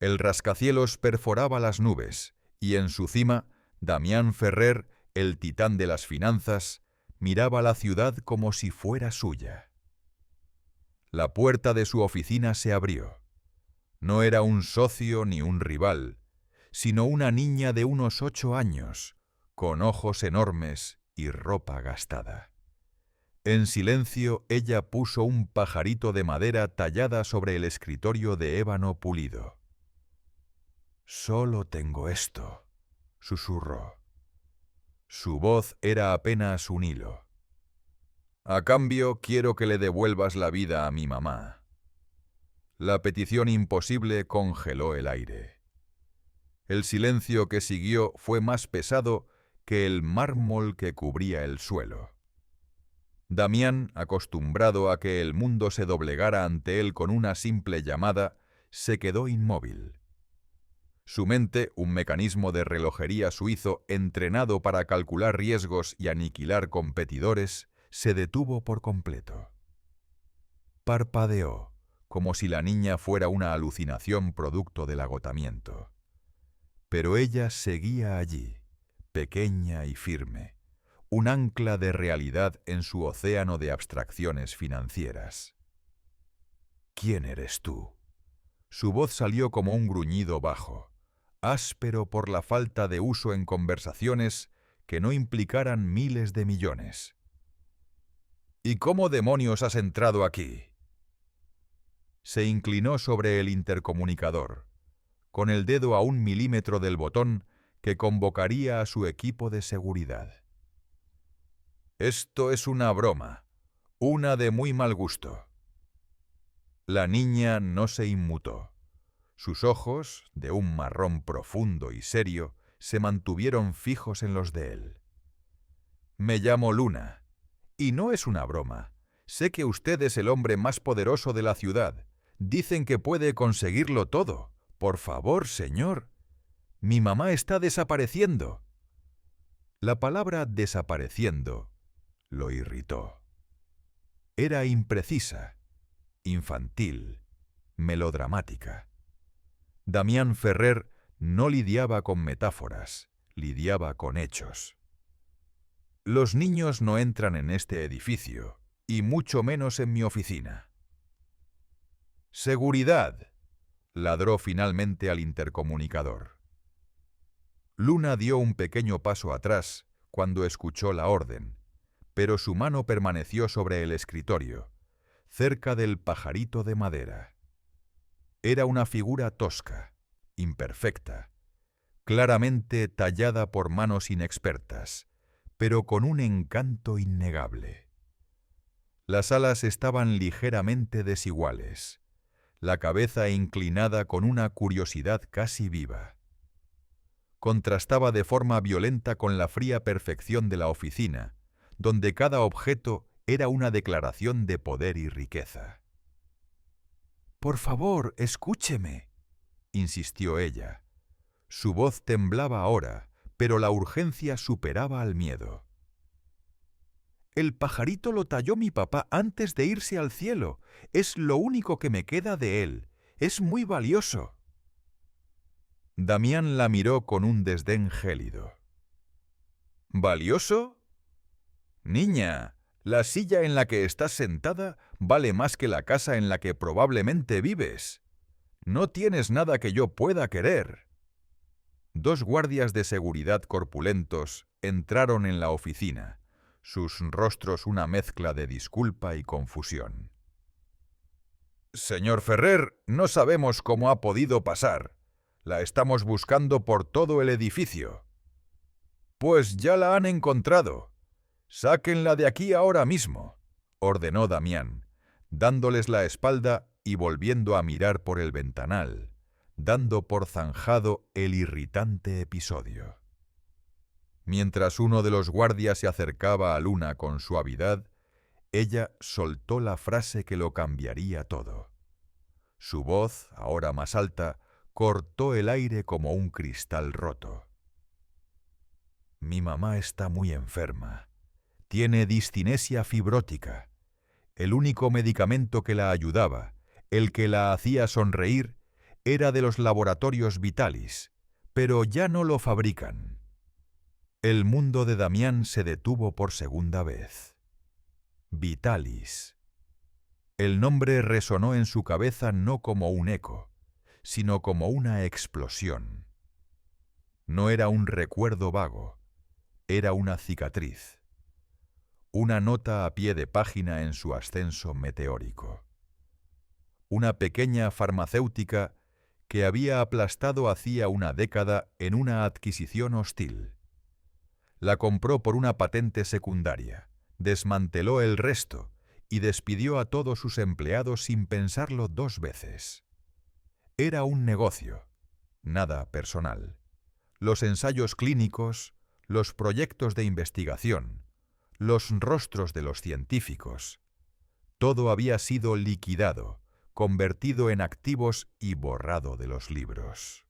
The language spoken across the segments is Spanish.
El rascacielos perforaba las nubes, y en su cima, Damián Ferrer, el titán de las finanzas, miraba la ciudad como si fuera suya. La puerta de su oficina se abrió. No era un socio ni un rival, sino una niña de unos 8 años, con ojos enormes y ropa gastada. En silencio, ella puso un pajarito de madera tallada sobre el escritorio de ébano pulido. «Solo tengo esto», susurró. Su voz era apenas un hilo. «A cambio, quiero que le devuelvas la vida a mi mamá». La petición imposible congeló el aire. El silencio que siguió fue más pesado que el mármol que cubría el suelo. Damián, acostumbrado a que el mundo se doblegara ante él con una simple llamada, se quedó inmóvil. Su mente, un mecanismo de relojería suizo entrenado para calcular riesgos y aniquilar competidores, se detuvo por completo. Parpadeó, como si la niña fuera una alucinación producto del agotamiento. Pero ella seguía allí, pequeña y firme, un ancla de realidad en su océano de abstracciones financieras. «¿Quién eres tú?». Su voz salió como un gruñido bajo, áspero por la falta de uso en conversaciones que no implicaran miles de millones. «¿Y cómo demonios has entrado aquí?». Se inclinó sobre el intercomunicador, con el dedo a 1 milímetro del botón que convocaría a su equipo de seguridad. «Esto es una broma, una de muy mal gusto». La niña no se inmutó. Sus ojos, de un marrón profundo y serio, se mantuvieron fijos en los de él. «Me llamo Luna, y no es una broma. Sé que usted es el hombre más poderoso de la ciudad. Dicen que puede conseguirlo todo. Por favor, señor. Mi mamá está desapareciendo». La palabra «desapareciendo» lo irritó. Era imprecisa, infantil, melodramática. Damián Ferrer no lidiaba con metáforas, lidiaba con hechos. «Los niños no entran en este edificio, y mucho menos en mi oficina». «¡Seguridad!», ladró finalmente al intercomunicador. Luna dio un pequeño paso atrás cuando escuchó la orden, pero su mano permaneció sobre el escritorio, cerca del pajarito de madera. Era una figura tosca, imperfecta, claramente tallada por manos inexpertas, pero con un encanto innegable. Las alas estaban ligeramente desiguales, la cabeza inclinada con una curiosidad casi viva. Contrastaba de forma violenta con la fría perfección de la oficina, donde cada objeto era una declaración de poder y riqueza. «Por favor, escúcheme», insistió ella. Su voz temblaba ahora, pero la urgencia superaba al miedo. «El pajarito lo talló mi papá antes de irse al cielo. Es lo único que me queda de él. Es muy valioso». Damián la miró con un desdén gélido. «¿Valioso? Niña, la silla en la que estás sentada vale más que la casa en la que probablemente vives. No tienes nada que yo pueda querer». 2 guardias de seguridad corpulentos entraron en la oficina, sus rostros una mezcla de disculpa y confusión. «Señor Ferrer, no sabemos cómo ha podido pasar. La estamos buscando por todo el edificio». «Pues ya la han encontrado. Sáquenla de aquí ahora mismo», ordenó Damián, dándoles la espalda y volviendo a mirar por el ventanal, dando por zanjado el irritante episodio. Mientras uno de los guardias se acercaba a Luna con suavidad, ella soltó la frase que lo cambiaría todo. Su voz, ahora más alta, cortó el aire como un cristal roto. «Mi mamá está muy enferma. Tiene distinesia fibrótica. El único medicamento que la ayudaba, el que la hacía sonreír, era de los laboratorios Vitalis, pero ya no lo fabrican. El mundo de Damián se detuvo por segunda vez. Vitalis. El nombre resonó en su cabeza no como un eco, sino como una explosión. No era un recuerdo vago, era una cicatriz. Una nota a pie de página en su ascenso meteórico. Una pequeña farmacéutica que había aplastado hacía una década en una adquisición hostil. La compró por una patente secundaria, desmanteló el resto y despidió a todos sus empleados sin pensarlo 2 veces. Era un negocio, nada personal. Los ensayos clínicos, los proyectos de investigación, los rostros de los científicos, todo había sido liquidado, convertido en activos y borrado de los libros.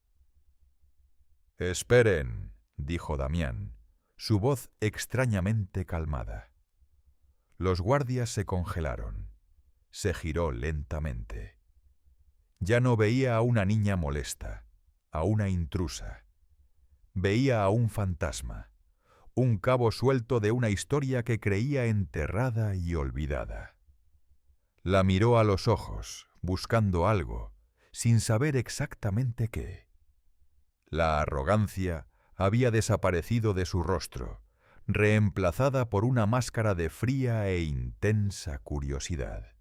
«Esperen», dijo Damián, su voz extrañamente calmada. Los guardias se congelaron. Se giró lentamente. Ya no veía a una niña molesta, a una intrusa. Veía a un fantasma, un cabo suelto de una historia que creía enterrada y olvidada. La miró a los ojos, buscando algo, sin saber exactamente qué. La arrogancia había desaparecido de su rostro, reemplazada por una máscara de fría e intensa curiosidad.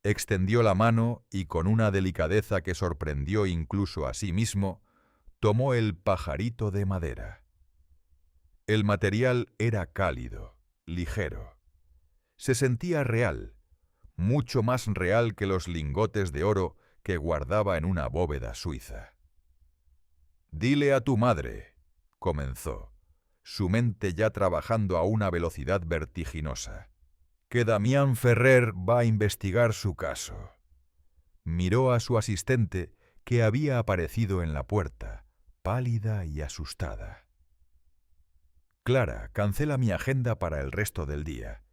Extendió la mano y con una delicadeza que sorprendió incluso a sí mismo, tomó el pajarito de madera. El material era cálido, ligero. Se sentía real, mucho más real que los lingotes de oro que guardaba en una bóveda suiza. «Dile a tu madre», comenzó, su mente ya trabajando a una velocidad vertiginosa, «que Damián Ferrer va a investigar su caso». Miró a su asistente, que había aparecido en la puerta, pálida y asustada. «Clara, cancela mi agenda para el resto del día,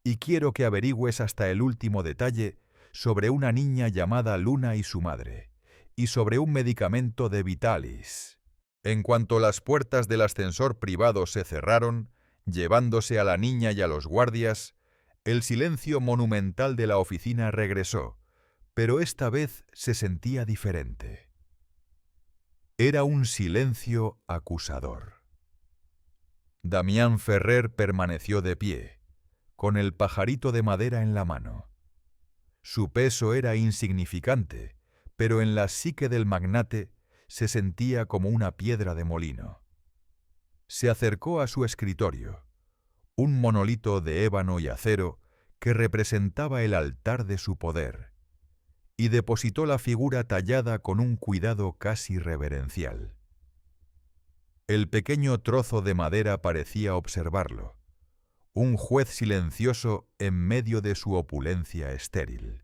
y quiero que averigües hasta el último detalle sobre una niña llamada Luna y su madre, y sobre un medicamento de Vitalis». En cuanto las puertas del ascensor privado se cerraron, llevándose a la niña y a los guardias, el silencio monumental de la oficina regresó, pero esta vez se sentía diferente. Era un silencio acusador. Damián Ferrer permaneció de pie, con el pajarito de madera en la mano. Su peso era insignificante, pero en la psique del magnate se sentía como una piedra de molino. Se acercó a su escritorio, un monolito de ébano y acero que representaba el altar de su poder, y depositó la figura tallada con un cuidado casi reverencial. El pequeño trozo de madera parecía observarlo, un juez silencioso en medio de su opulencia estéril.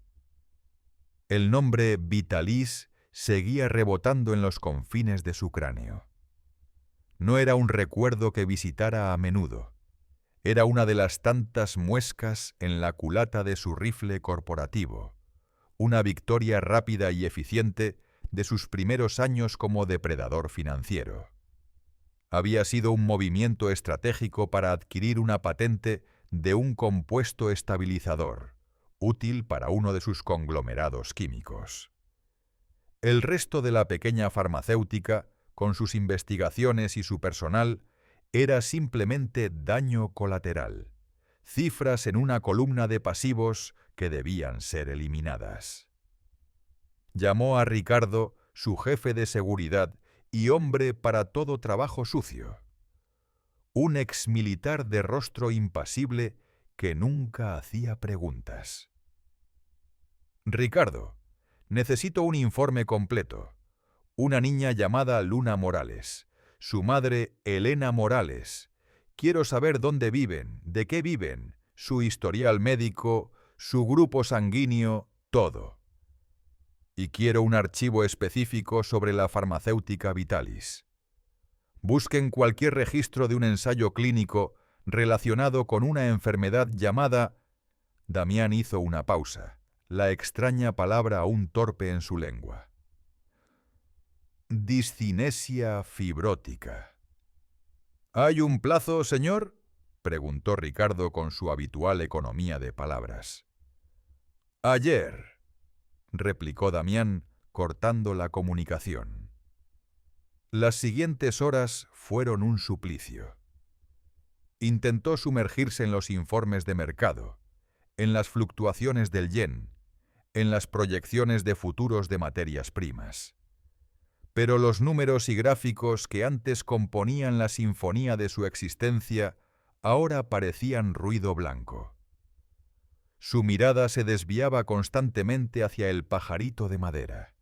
El nombre Vitalis seguía rebotando en los confines de su cráneo. No era un recuerdo que visitara a menudo. Era una de las tantas muescas en la culata de su rifle corporativo, una victoria rápida y eficiente de sus primeros años como depredador financiero. Había sido un movimiento estratégico para adquirir una patente de un compuesto estabilizador, útil para uno de sus conglomerados químicos. El resto de la pequeña farmacéutica, con sus investigaciones y su personal, era simplemente daño colateral, cifras en una columna de pasivos que debían ser eliminadas. Llamó a Ricardo, su jefe de seguridad y hombre para todo trabajo sucio. Un exmilitar de rostro impasible que nunca hacía preguntas. «Ricardo, necesito un informe completo. Una niña llamada Luna Morales, su madre Elena Morales. Quiero saber dónde viven, de qué viven, su historial médico, su grupo sanguíneo, todo. Y quiero un archivo específico sobre la farmacéutica Vitalis. Busquen cualquier registro de un ensayo clínico relacionado con una enfermedad llamada...». Damián hizo una pausa, la extraña palabra aún torpe en su lengua. Discinesia fibrótica. ¿Hay un plazo, señor?, preguntó Ricardo con su habitual economía de palabras. Ayer, replicó Damián, cortando la comunicación. Las siguientes horas fueron un suplicio. Intentó sumergirse en los informes de mercado, en las fluctuaciones del yen, en las proyecciones de futuros de materias primas. Pero los números y gráficos que antes componían la sinfonía de su existencia ahora parecían ruido blanco. Su mirada se desviaba constantemente hacia el pajarito de madera.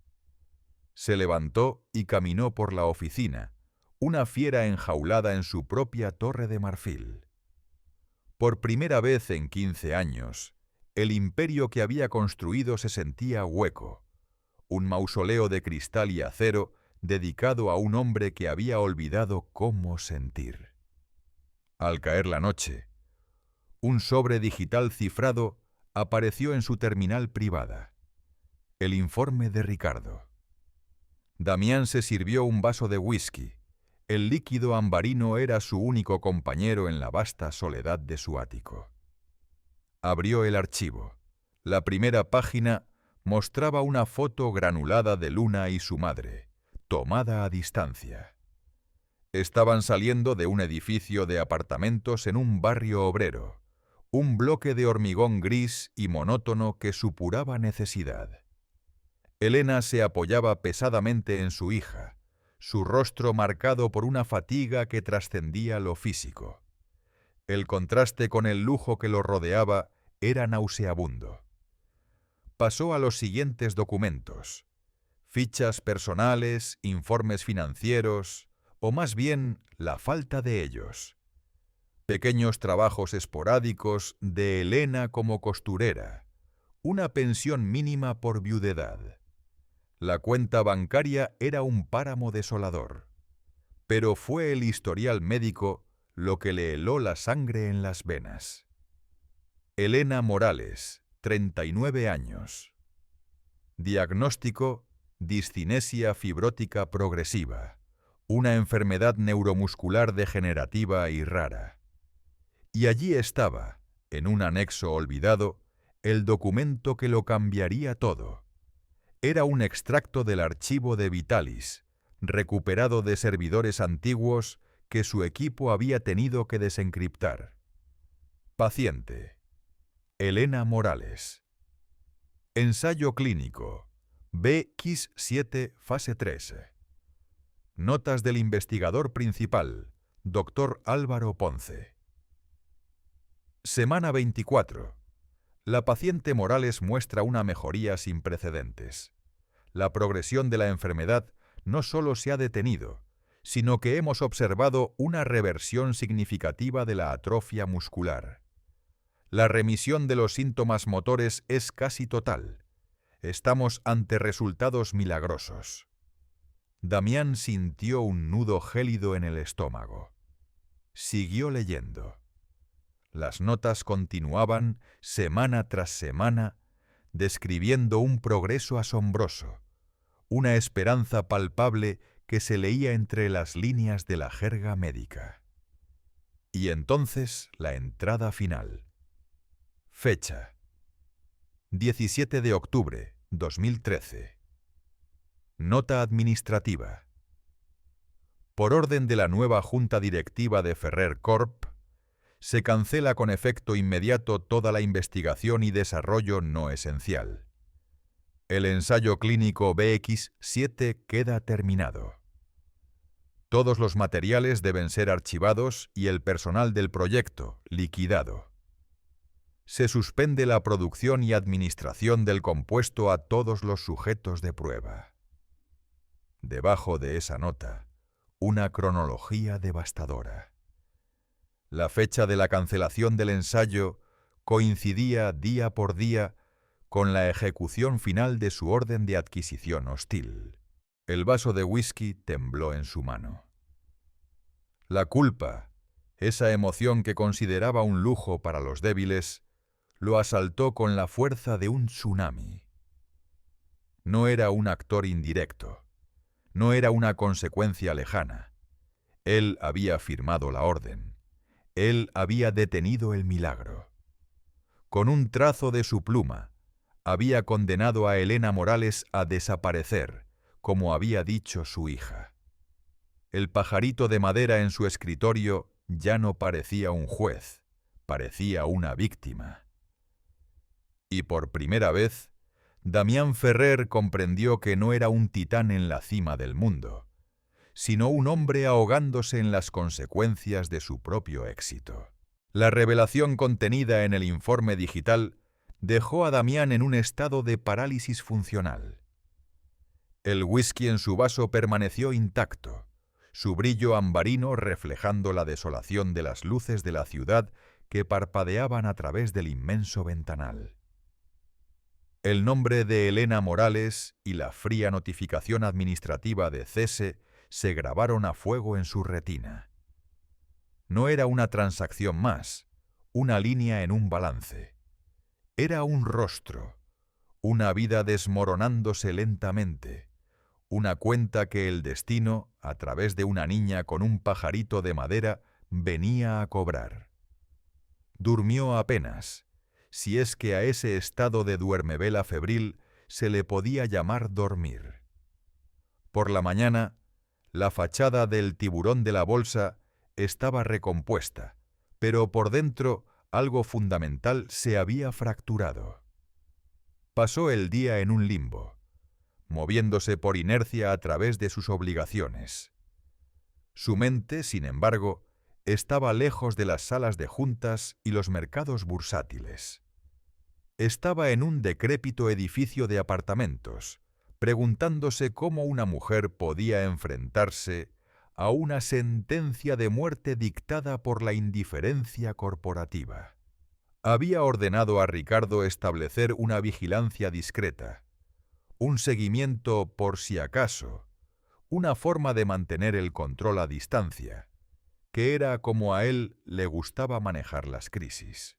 Se levantó y caminó por la oficina, una fiera enjaulada en su propia torre de marfil. Por primera vez en 15 años, el imperio que había construido se sentía hueco, un mausoleo de cristal y acero dedicado a un hombre que había olvidado cómo sentir. Al caer la noche, un sobre digital cifrado apareció en su terminal privada. El informe de Ricardo. Damián se sirvió un vaso de whisky. El líquido ambarino era su único compañero en la vasta soledad de su ático. Abrió el archivo. La primera página mostraba una foto granulada de Luna y su madre, tomada a distancia. Estaban saliendo de un edificio de apartamentos en un barrio obrero, un bloque de hormigón gris y monótono que supuraba necesidad. Elena se apoyaba pesadamente en su hija, su rostro marcado por una fatiga que trascendía lo físico. El contraste con el lujo que lo rodeaba era nauseabundo. Pasó a los siguientes documentos: fichas personales, informes financieros, o más bien la falta de ellos. Pequeños trabajos esporádicos de Elena como costurera, una pensión mínima por viudedad. La cuenta bancaria era un páramo desolador, pero fue el historial médico lo que le heló la sangre en las venas. Elena Morales, 39 años. Diagnóstico: discinesia fibrótica progresiva, una enfermedad neuromuscular degenerativa y rara. Y allí estaba, en un anexo olvidado, el documento que lo cambiaría todo. Era un extracto del archivo de Vitalis, recuperado de servidores antiguos que su equipo había tenido que desencriptar. Paciente: Elena Morales. Ensayo clínico: BX7 fase 3. Notas del investigador principal, Dr. Álvaro Ponce. Semana 24. La paciente Morales muestra una mejoría sin precedentes. La progresión de la enfermedad no solo se ha detenido, sino que hemos observado una reversión significativa de la atrofia muscular. La remisión de los síntomas motores es casi total. Estamos ante resultados milagrosos. Damián sintió un nudo gélido en el estómago. Siguió leyendo. Las notas continuaban, semana tras semana, describiendo un progreso asombroso, una esperanza palpable que se leía entre las líneas de la jerga médica. Y entonces la entrada final. Fecha: 17 de octubre, 2013. Nota administrativa. Por orden de la nueva Junta Directiva de Ferrer Corp., se cancela con efecto inmediato toda la investigación y desarrollo no esencial. El ensayo clínico BX7 queda terminado. Todos los materiales deben ser archivados y el personal del proyecto liquidado. Se suspende la producción y administración del compuesto a todos los sujetos de prueba. Debajo de esa nota, una cronología devastadora. La fecha de la cancelación del ensayo coincidía día por día con la ejecución final de su orden de adquisición hostil. El vaso de whisky tembló en su mano. La culpa, esa emoción que consideraba un lujo para los débiles, lo asaltó con la fuerza de un tsunami. No era un actor indirecto. No era una consecuencia lejana. Él había firmado la orden. Él había detenido el milagro. Con un trazo de su pluma, había condenado a Elena Morales a desaparecer, como había dicho su hija. El pajarito de madera en su escritorio ya no parecía un juez, parecía una víctima. Y por primera vez, Damián Ferrer comprendió que no era un titán en la cima del mundo, sino un hombre ahogándose en las consecuencias de su propio éxito. La revelación contenida en el informe digital dejó a Damián en un estado de parálisis funcional. El whisky en su vaso permaneció intacto, su brillo ambarino reflejando la desolación de las luces de la ciudad que parpadeaban a través del inmenso ventanal. El nombre de Elena Morales y la fría notificación administrativa de cese se grabaron a fuego en su retina. No era una transacción más, una línea en un balance. Era un rostro, una vida desmoronándose lentamente, una cuenta que el destino, a través de una niña con un pajarito de madera, venía a cobrar. Durmió apenas, si es que a ese estado de duermevela febril se le podía llamar dormir. Por la mañana, la fachada del tiburón de la bolsa estaba recompuesta, pero por dentro algo fundamental se había fracturado. Pasó el día en un limbo, moviéndose por inercia a través de sus obligaciones. Su mente, sin embargo, estaba lejos de las salas de juntas y los mercados bursátiles. Estaba en un decrépito edificio de apartamentos, preguntándose cómo una mujer podía enfrentarse a una sentencia de muerte dictada por la indiferencia corporativa. Había ordenado a Ricardo establecer una vigilancia discreta, un seguimiento por si acaso, una forma de mantener el control a distancia, que era como a él le gustaba manejar las crisis.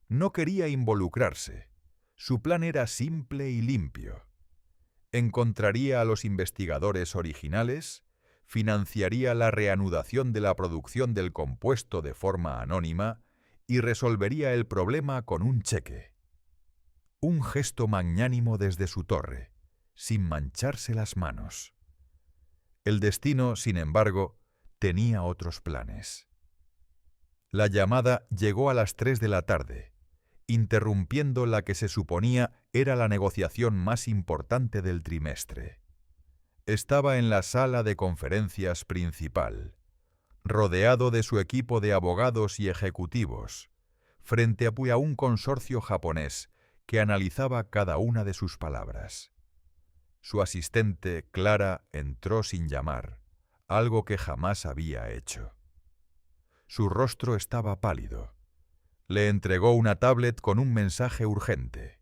No quería involucrarse. Su plan era simple y limpio. Encontraría a los investigadores originales, financiaría la reanudación de la producción del compuesto de forma anónima y resolvería el problema con un cheque. Un gesto magnánimo desde su torre, sin mancharse las manos. El destino, sin embargo, tenía otros planes. La llamada llegó a las 3 de la tarde, interrumpiendo la que se suponía era la negociación más importante del trimestre. Estaba en la sala de conferencias principal, rodeado de su equipo de abogados y ejecutivos, frente a un consorcio japonés que analizaba cada una de sus palabras. Su asistente, Clara, entró sin llamar, algo que jamás había hecho. Su rostro estaba pálido. Le entregó una tablet con un mensaje urgente.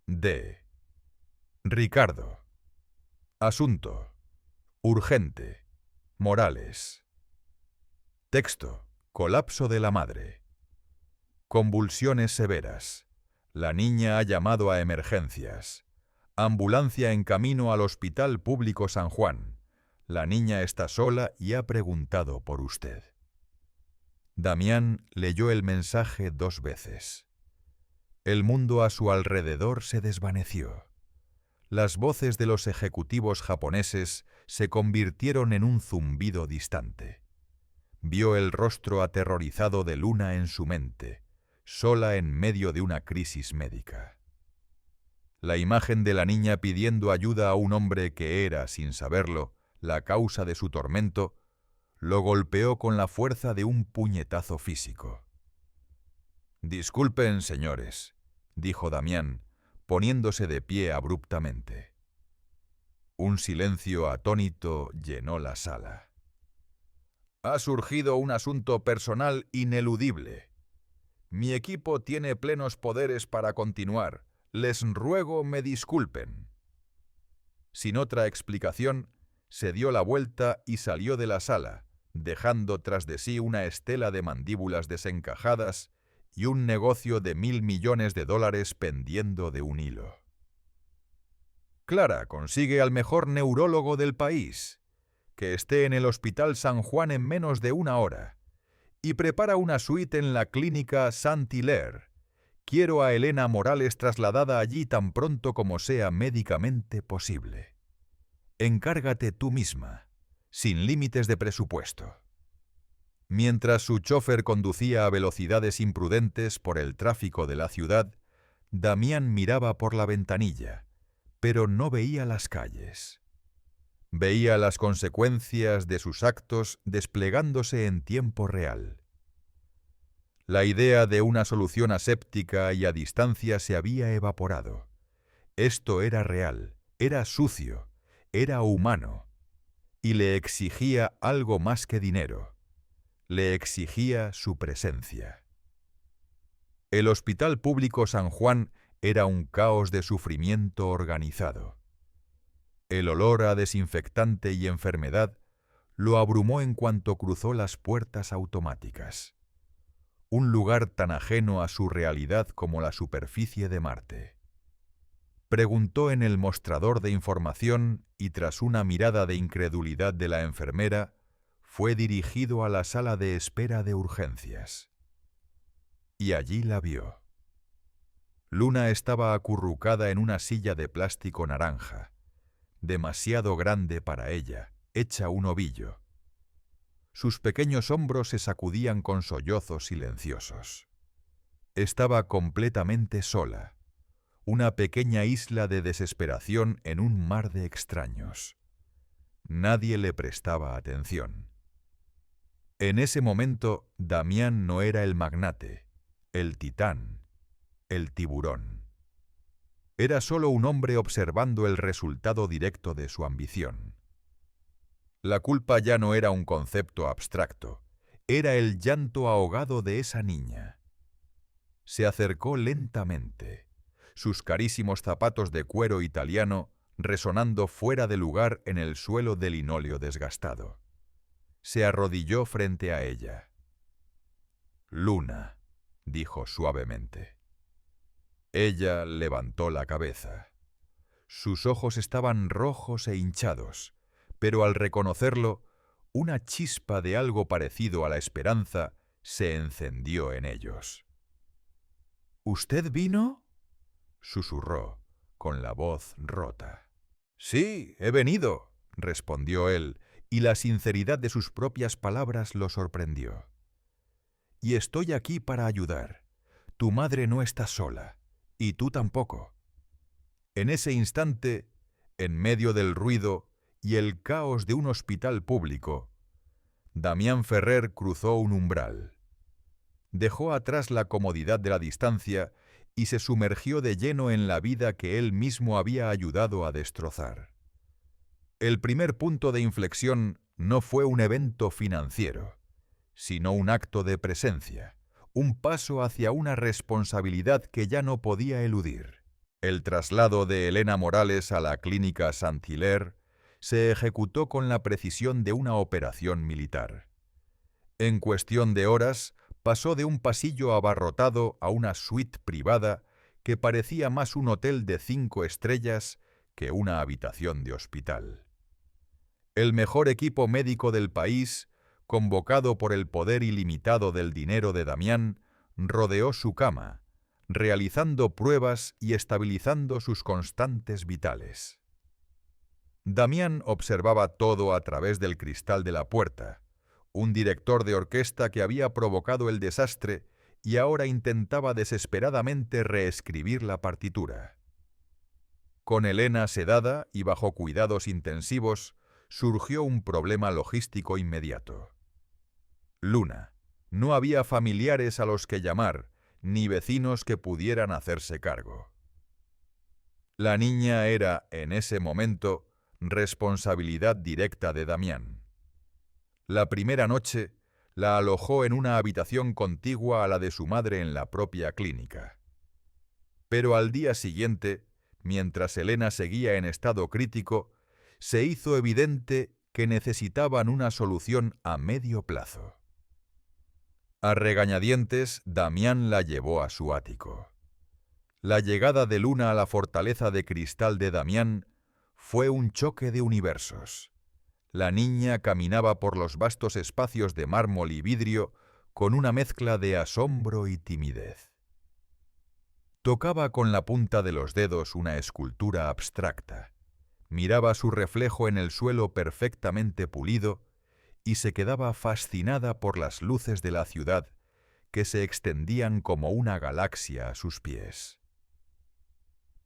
D. Ricardo. Asunto. Urgente. Morales. Texto. Colapso de la madre. Convulsiones severas. La niña ha llamado a emergencias. Ambulancia en camino al Hospital Público San Juan. La niña está sola y ha preguntado por usted. Damián leyó el mensaje 2 veces. El mundo a su alrededor se desvaneció. Las voces de los ejecutivos japoneses se convirtieron en un zumbido distante. Vio el rostro aterrorizado de Luna en su mente, sola en medio de una crisis médica. La imagen de la niña pidiendo ayuda a un hombre que era, sin saberlo, la causa de su tormento, lo golpeó con la fuerza de un puñetazo físico. «Disculpen, señores», dijo Damián, poniéndose de pie abruptamente. Un silencio atónito llenó la sala. «Ha surgido un asunto personal ineludible. Mi equipo tiene plenos poderes para continuar. Les ruego me disculpen». Sin otra explicación, se dio la vuelta y salió de la sala, dejando tras de sí una estela de mandíbulas desencajadas y un negocio de $1.000 millones pendiendo de un hilo. Clara, consigue al mejor neurólogo del país, que esté en el Hospital San Juan en menos de 1 hora, y prepara una suite en la clínica Saint-Hilaire. Quiero a Elena Morales trasladada allí tan pronto como sea médicamente posible. Encárgate tú misma, sin límites de presupuesto. Mientras su chofer conducía a velocidades imprudentes por el tráfico de la ciudad, Damián miraba por la ventanilla, pero no veía las calles. Veía las consecuencias de sus actos desplegándose en tiempo real. La idea de una solución aséptica y a distancia se había evaporado. Esto era real, era sucio, era humano, y le exigía algo más que dinero. Le exigía su presencia. El Hospital Público San Juan era un caos de sufrimiento organizado. El olor a desinfectante y enfermedad lo abrumó en cuanto cruzó las puertas automáticas. Un lugar tan ajeno a su realidad como la superficie de Marte. Preguntó en el mostrador de información y tras una mirada de incredulidad de la enfermera, fue dirigido a la sala de espera de urgencias. Y allí la vio. Luna estaba acurrucada en una silla de plástico naranja, demasiado grande para ella, hecha un ovillo. Sus pequeños hombros se sacudían con sollozos silenciosos. Estaba completamente sola, una pequeña isla de desesperación en un mar de extraños. Nadie le prestaba atención. En ese momento, Damián no era el magnate, el titán, el tiburón. Era solo un hombre observando el resultado directo de su ambición. La culpa ya no era un concepto abstracto, era el llanto ahogado de esa niña. Se acercó lentamente, sus carísimos zapatos de cuero italiano resonando fuera de lugar en el suelo de linóleo desgastado. Se arrodilló frente a ella. «Luna», dijo suavemente. Ella levantó la cabeza. Sus ojos estaban rojos e hinchados, pero al reconocerlo, una chispa de algo parecido a la esperanza se encendió en ellos. «¿Usted vino?», susurró, con la voz rota. «Sí, he venido», respondió él, y la sinceridad de sus propias palabras lo sorprendió. «Y estoy aquí para ayudar. Tu madre no está sola, y tú tampoco». En ese instante, en medio del ruido y el caos de un hospital público, Damián Ferrer cruzó un umbral. Dejó atrás la comodidad de la distancia y se sumergió de lleno en la vida que él mismo había ayudado a destrozar. El primer punto de inflexión no fue un evento financiero, sino un acto de presencia, un paso hacia una responsabilidad que ya no podía eludir. El traslado de Elena Morales a la clínica Saint-Hilaire se ejecutó con la precisión de una operación militar. En cuestión de horas, pasó de un pasillo abarrotado a una suite privada que parecía más un hotel de 5 estrellas que una habitación de hospital. El mejor equipo médico del país, convocado por el poder ilimitado del dinero de Damián, rodeó su cama, realizando pruebas y estabilizando sus constantes vitales. Damián observaba todo a través del cristal de la puerta, un director de orquesta que había provocado el desastre y ahora intentaba desesperadamente reescribir la partitura. Con Elena sedada y bajo cuidados intensivos, surgió un problema logístico inmediato. Luna. No había familiares a los que llamar, ni vecinos que pudieran hacerse cargo. La niña era, en ese momento, responsabilidad directa de Damián. La primera noche, la alojó en una habitación contigua a la de su madre en la propia clínica. Pero al día siguiente, mientras Elena seguía en estado crítico, se hizo evidente que necesitaban una solución a medio plazo. A regañadientes, Damián la llevó a su ático. La llegada de Luna a la fortaleza de cristal de Damián fue un choque de universos. La niña caminaba por los vastos espacios de mármol y vidrio con una mezcla de asombro y timidez. Tocaba con la punta de los dedos una escultura abstracta, miraba su reflejo en el suelo perfectamente pulido y se quedaba fascinada por las luces de la ciudad que se extendían como una galaxia a sus pies.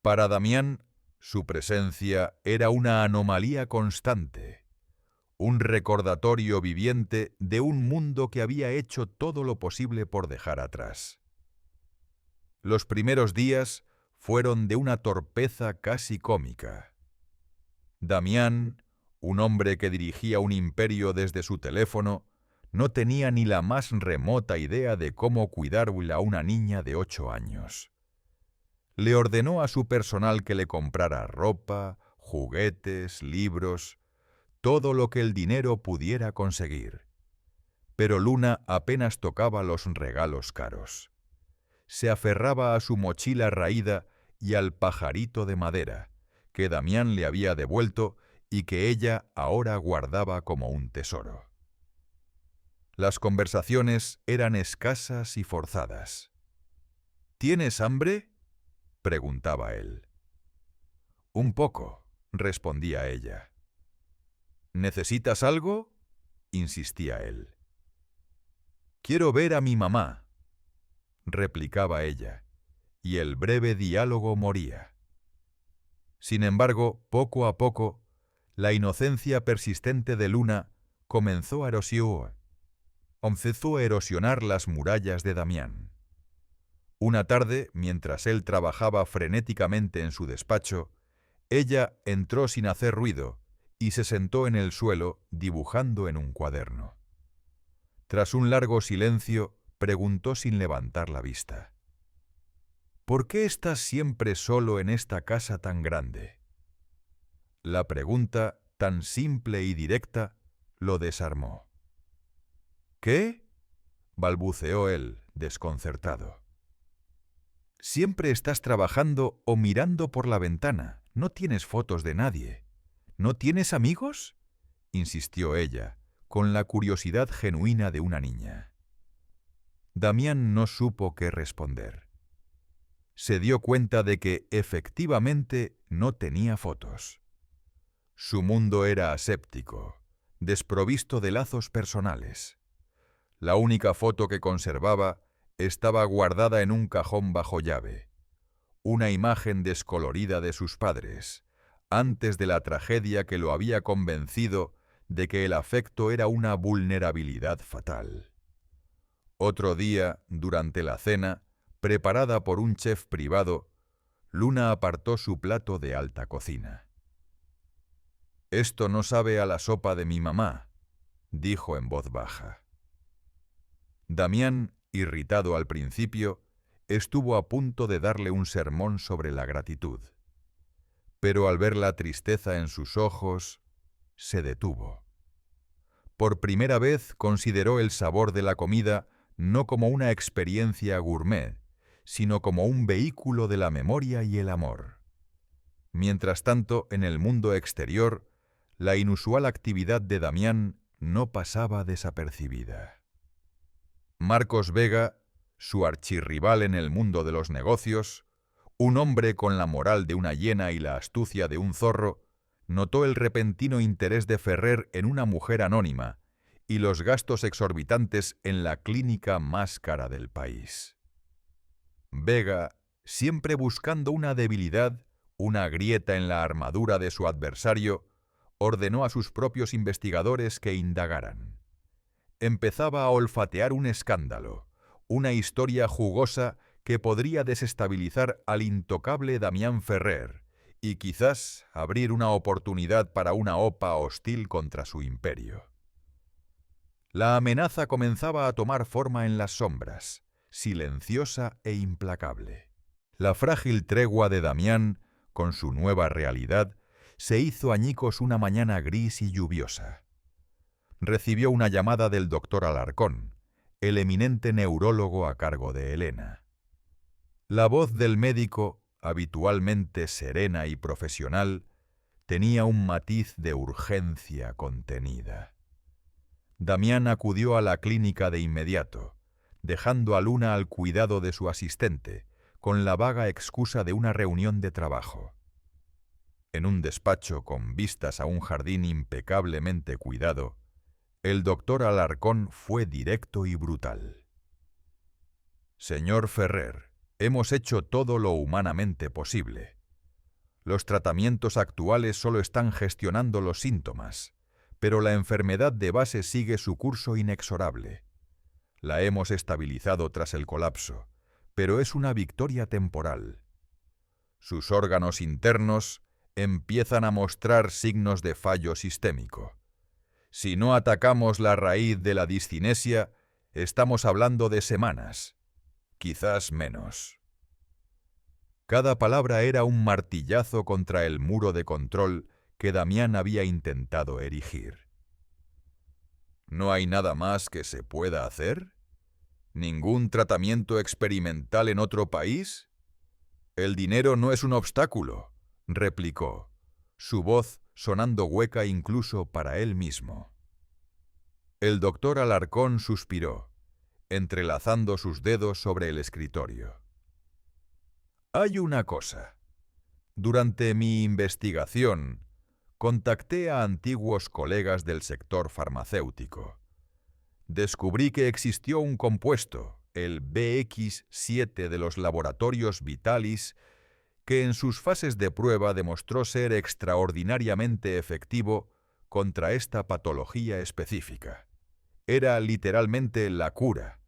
Para Damián, su presencia era una anomalía constante, un recordatorio viviente de un mundo que había hecho todo lo posible por dejar atrás. Los primeros días fueron de una torpeza casi cómica. Damián, un hombre que dirigía un imperio desde su teléfono, no tenía ni la más remota idea de cómo cuidar a una niña de 8 años. Le ordenó a su personal que le comprara ropa, juguetes, libros, todo lo que el dinero pudiera conseguir. Pero Luna apenas tocaba los regalos caros. Se aferraba a su mochila raída y al pajarito de madera, que Damián le había devuelto y que ella ahora guardaba como un tesoro. Las conversaciones eran escasas y forzadas. ¿Tienes hambre?, preguntaba él. Un poco, respondía ella. ¿Necesitas algo?, insistía él. Quiero ver a mi mamá, replicaba ella, y el breve diálogo moría. Sin embargo, poco a poco, la inocencia persistente de Luna comenzó a erosionar las murallas de Damián. Una tarde, mientras él trabajaba frenéticamente en su despacho, ella entró sin hacer ruido y se sentó en el suelo dibujando en un cuaderno. Tras un largo silencio, preguntó sin levantar la vista: ¿Por qué estás siempre solo en esta casa tan grande? La pregunta, tan simple y directa, lo desarmó. ¿Qué?, balbuceó él, desconcertado. Siempre estás trabajando o mirando por la ventana. No tienes fotos de nadie. ¿No tienes amigos?, insistió ella, con la curiosidad genuina de una niña. Damián no supo qué responder. Se dio cuenta de que, efectivamente, no tenía fotos. Su mundo era aséptico, desprovisto de lazos personales. La única foto que conservaba estaba guardada en un cajón bajo llave, una imagen descolorida de sus padres, antes de la tragedia que lo había convencido de que el afecto era una vulnerabilidad fatal. Otro día, durante la cena, preparada por un chef privado, Luna apartó su plato de alta cocina. «Esto no sabe a la sopa de mi mamá», dijo en voz baja. Damián, irritado al principio, estuvo a punto de darle un sermón sobre la gratitud. Pero al ver la tristeza en sus ojos, se detuvo. Por primera vez consideró el sabor de la comida no como una experiencia gourmet, sino como un vehículo de la memoria y el amor. Mientras tanto, en el mundo exterior, la inusual actividad de Damián no pasaba desapercibida. Marcos Vega, su archirrival en el mundo de los negocios, un hombre con la moral de una hiena y la astucia de un zorro, notó el repentino interés de Ferrer en una mujer anónima y los gastos exorbitantes en la clínica más cara del país. Vega, siempre buscando una debilidad, una grieta en la armadura de su adversario, ordenó a sus propios investigadores que indagaran. Empezaba a olfatear un escándalo, una historia jugosa que podría desestabilizar al intocable Damián Ferrer y quizás abrir una oportunidad para una OPA hostil contra su imperio. La amenaza comenzaba a tomar forma en las sombras, silenciosa e implacable. La frágil tregua de Damián, con su nueva realidad, se hizo añicos una mañana gris y lluviosa. Recibió una llamada del doctor Alarcón, el eminente neurólogo a cargo de Elena. La voz del médico, habitualmente serena y profesional, tenía un matiz de urgencia contenida. Damián acudió a la clínica de inmediato, dejando a Luna al cuidado de su asistente, con la vaga excusa de una reunión de trabajo. En un despacho con vistas a un jardín impecablemente cuidado, el doctor Alarcón fue directo y brutal. Señor Ferrer, hemos hecho todo lo humanamente posible. Los tratamientos actuales solo están gestionando los síntomas, pero la enfermedad de base sigue su curso inexorable. La hemos estabilizado tras el colapso, pero es una victoria temporal. Sus órganos internos empiezan a mostrar signos de fallo sistémico. Si no atacamos la raíz de la discinesia, estamos hablando de semanas, quizás menos. Cada palabra era un martillazo contra el muro de control que Damián había intentado erigir. ¿No hay nada más que se pueda hacer? ¿Ningún tratamiento experimental en otro país? El dinero no es un obstáculo, replicó, su voz sonando hueca incluso para él mismo. El doctor Alarcón suspiró, entrelazando sus dedos sobre el escritorio. Hay una cosa. Durante mi investigación, contacté a antiguos colegas del sector farmacéutico. Descubrí que existió un compuesto, el BX7 de los laboratorios Vitalis, que en sus fases de prueba demostró ser extraordinariamente efectivo contra esta patología específica. Era literalmente la cura,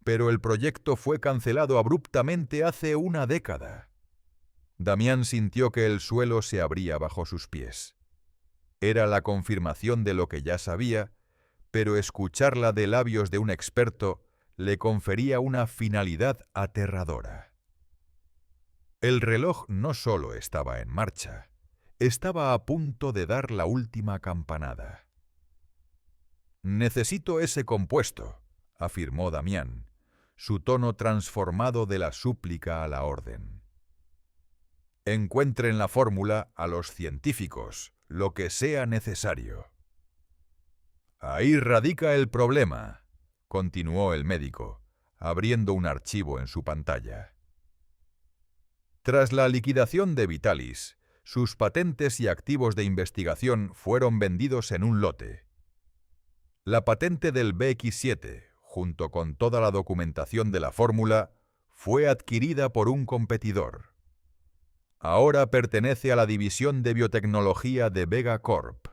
pero el proyecto fue cancelado abruptamente hace una década. Damián sintió que el suelo se abría bajo sus pies. Era la confirmación de lo que ya sabía, pero escucharla de labios de un experto le confería una finalidad aterradora. El reloj no solo estaba en marcha, estaba a punto de dar la última campanada. «Necesito ese compuesto», afirmó Damián, su tono transformado de la súplica a la orden. «Encuentren la fórmula a los científicos, lo que sea necesario». «Ahí radica el problema», continuó el médico, abriendo un archivo en su pantalla. Tras la liquidación de Vitalis, sus patentes y activos de investigación fueron vendidos en un lote. La patente del BX7, junto con toda la documentación de la fórmula, fue adquirida por un competidor. Ahora pertenece a la división de biotecnología de Vega Corp.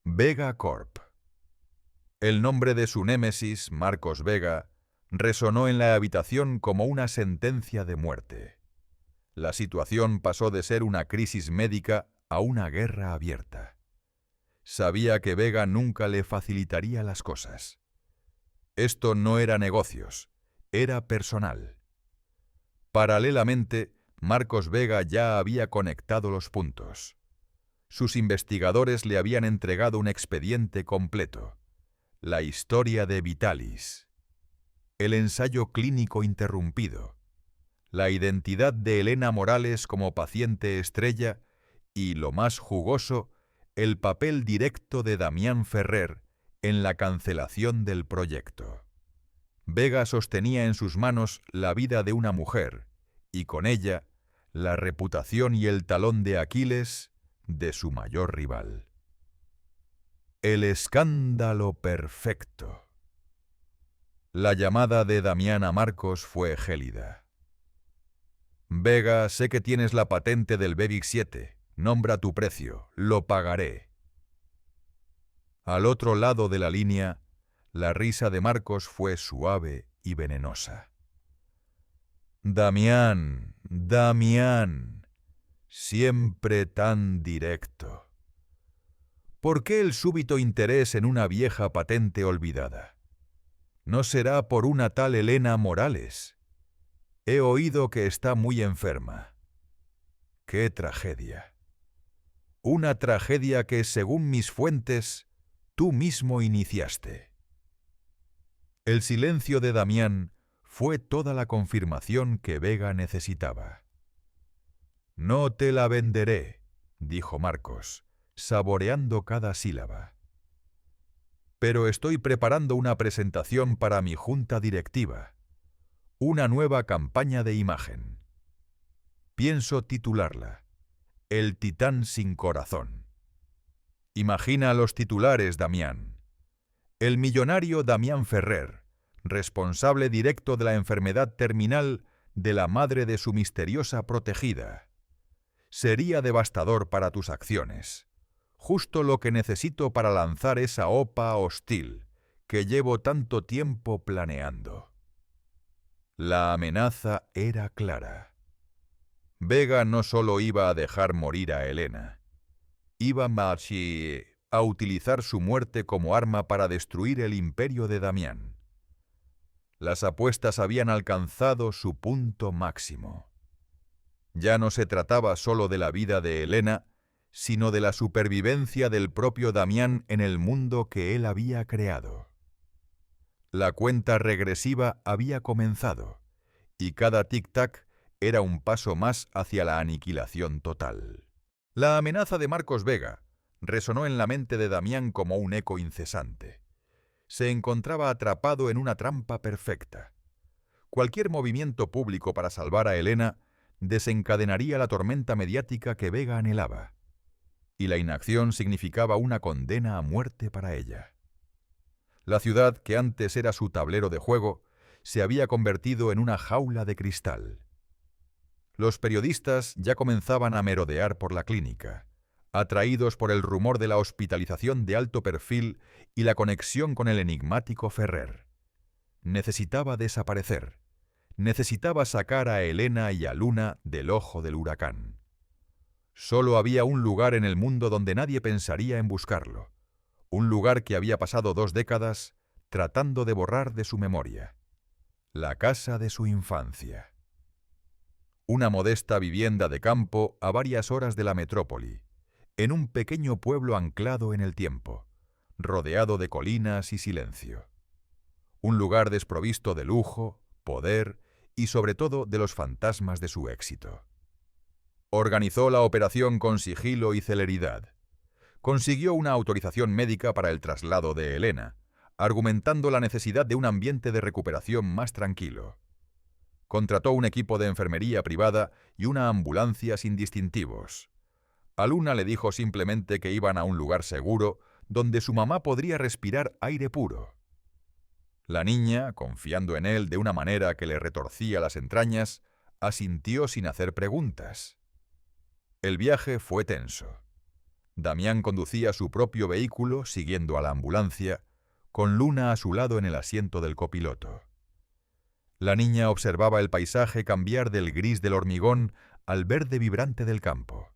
Vega Corp. El nombre de su némesis, Marcos Vega, resonó en la habitación como una sentencia de muerte. La situación pasó de ser una crisis médica a una guerra abierta. Sabía que Vega nunca le facilitaría las cosas. Esto no era negocios, era personal. Paralelamente, Marcos Vega ya había conectado los puntos. Sus investigadores le habían entregado un expediente completo. La historia de Vitalis. El ensayo clínico interrumpido. La identidad de Elena Morales como paciente estrella y, lo más jugoso, el papel directo de Damián Ferrer en la cancelación del proyecto. Vega sostenía en sus manos la vida de una mujer y con ella la reputación y el talón de Aquiles de su mayor rival. El escándalo perfecto. La llamada de Damián a Marcos fue gélida. Vega, sé que tienes la patente del BX7. Nombra tu precio, lo pagaré. Al otro lado de la línea, la risa de Marcos fue suave y venenosa. Damián, Damián, siempre tan directo. ¿Por qué el súbito interés en una vieja patente olvidada? ¿No será por una tal Elena Morales? He oído que está muy enferma. ¡Qué tragedia! Una tragedia que, según mis fuentes, tú mismo iniciaste. El silencio de Damián fue toda la confirmación que Vega necesitaba. No te la venderé, dijo Marcos, saboreando cada sílaba. Pero estoy preparando una presentación para mi junta directiva. Una nueva campaña de imagen. Pienso titularla El Titán sin Corazón. Imagina los titulares, Damián. El millonario Damián Ferrer, responsable directo de la enfermedad terminal de la madre de su misteriosa protegida. Sería devastador para tus acciones. Justo lo que necesito para lanzar esa OPA hostil que llevo tanto tiempo planeando. La amenaza era clara. Vega no solo iba a dejar morir a Elena, iba a utilizar su muerte como arma para destruir el imperio de Damián. Las apuestas habían alcanzado su punto máximo. Ya no se trataba solo de la vida de Elena, sino de la supervivencia del propio Damián en el mundo que él había creado. La cuenta regresiva había comenzado, y cada tic-tac era un paso más hacia la aniquilación total. La amenaza de Marcos Vega resonó en la mente de Damián como un eco incesante. Se encontraba atrapado en una trampa perfecta. Cualquier movimiento público para salvar a Elena desencadenaría la tormenta mediática que Vega anhelaba, y la inacción significaba una condena a muerte para ella. La ciudad, que antes era su tablero de juego, se había convertido en una jaula de cristal. Los periodistas ya comenzaban a merodear por la clínica, atraídos por el rumor de la hospitalización de alto perfil y la conexión con el enigmático Ferrer. Necesitaba desaparecer. Necesitaba sacar a Elena y a Luna del ojo del huracán. Solo había un lugar en el mundo donde nadie pensaría en buscarlo. Un lugar que había pasado 2 décadas tratando de borrar de su memoria. La casa de su infancia. Una modesta vivienda de campo a varias horas de la metrópoli, en un pequeño pueblo anclado en el tiempo, rodeado de colinas y silencio. Un lugar desprovisto de lujo, poder y sobre todo de los fantasmas de su éxito. Organizó la operación con sigilo y celeridad. Consiguió una autorización médica para el traslado de Elena, argumentando la necesidad de un ambiente de recuperación más tranquilo. Contrató un equipo de enfermería privada y una ambulancia sin distintivos. A Luna le dijo simplemente que iban a un lugar seguro donde su mamá podría respirar aire puro. La niña, confiando en él de una manera que le retorcía las entrañas, asintió sin hacer preguntas. El viaje fue tenso. Damián conducía su propio vehículo siguiendo a la ambulancia, con Luna a su lado en el asiento del copiloto. La niña observaba el paisaje cambiar del gris del hormigón al verde vibrante del campo.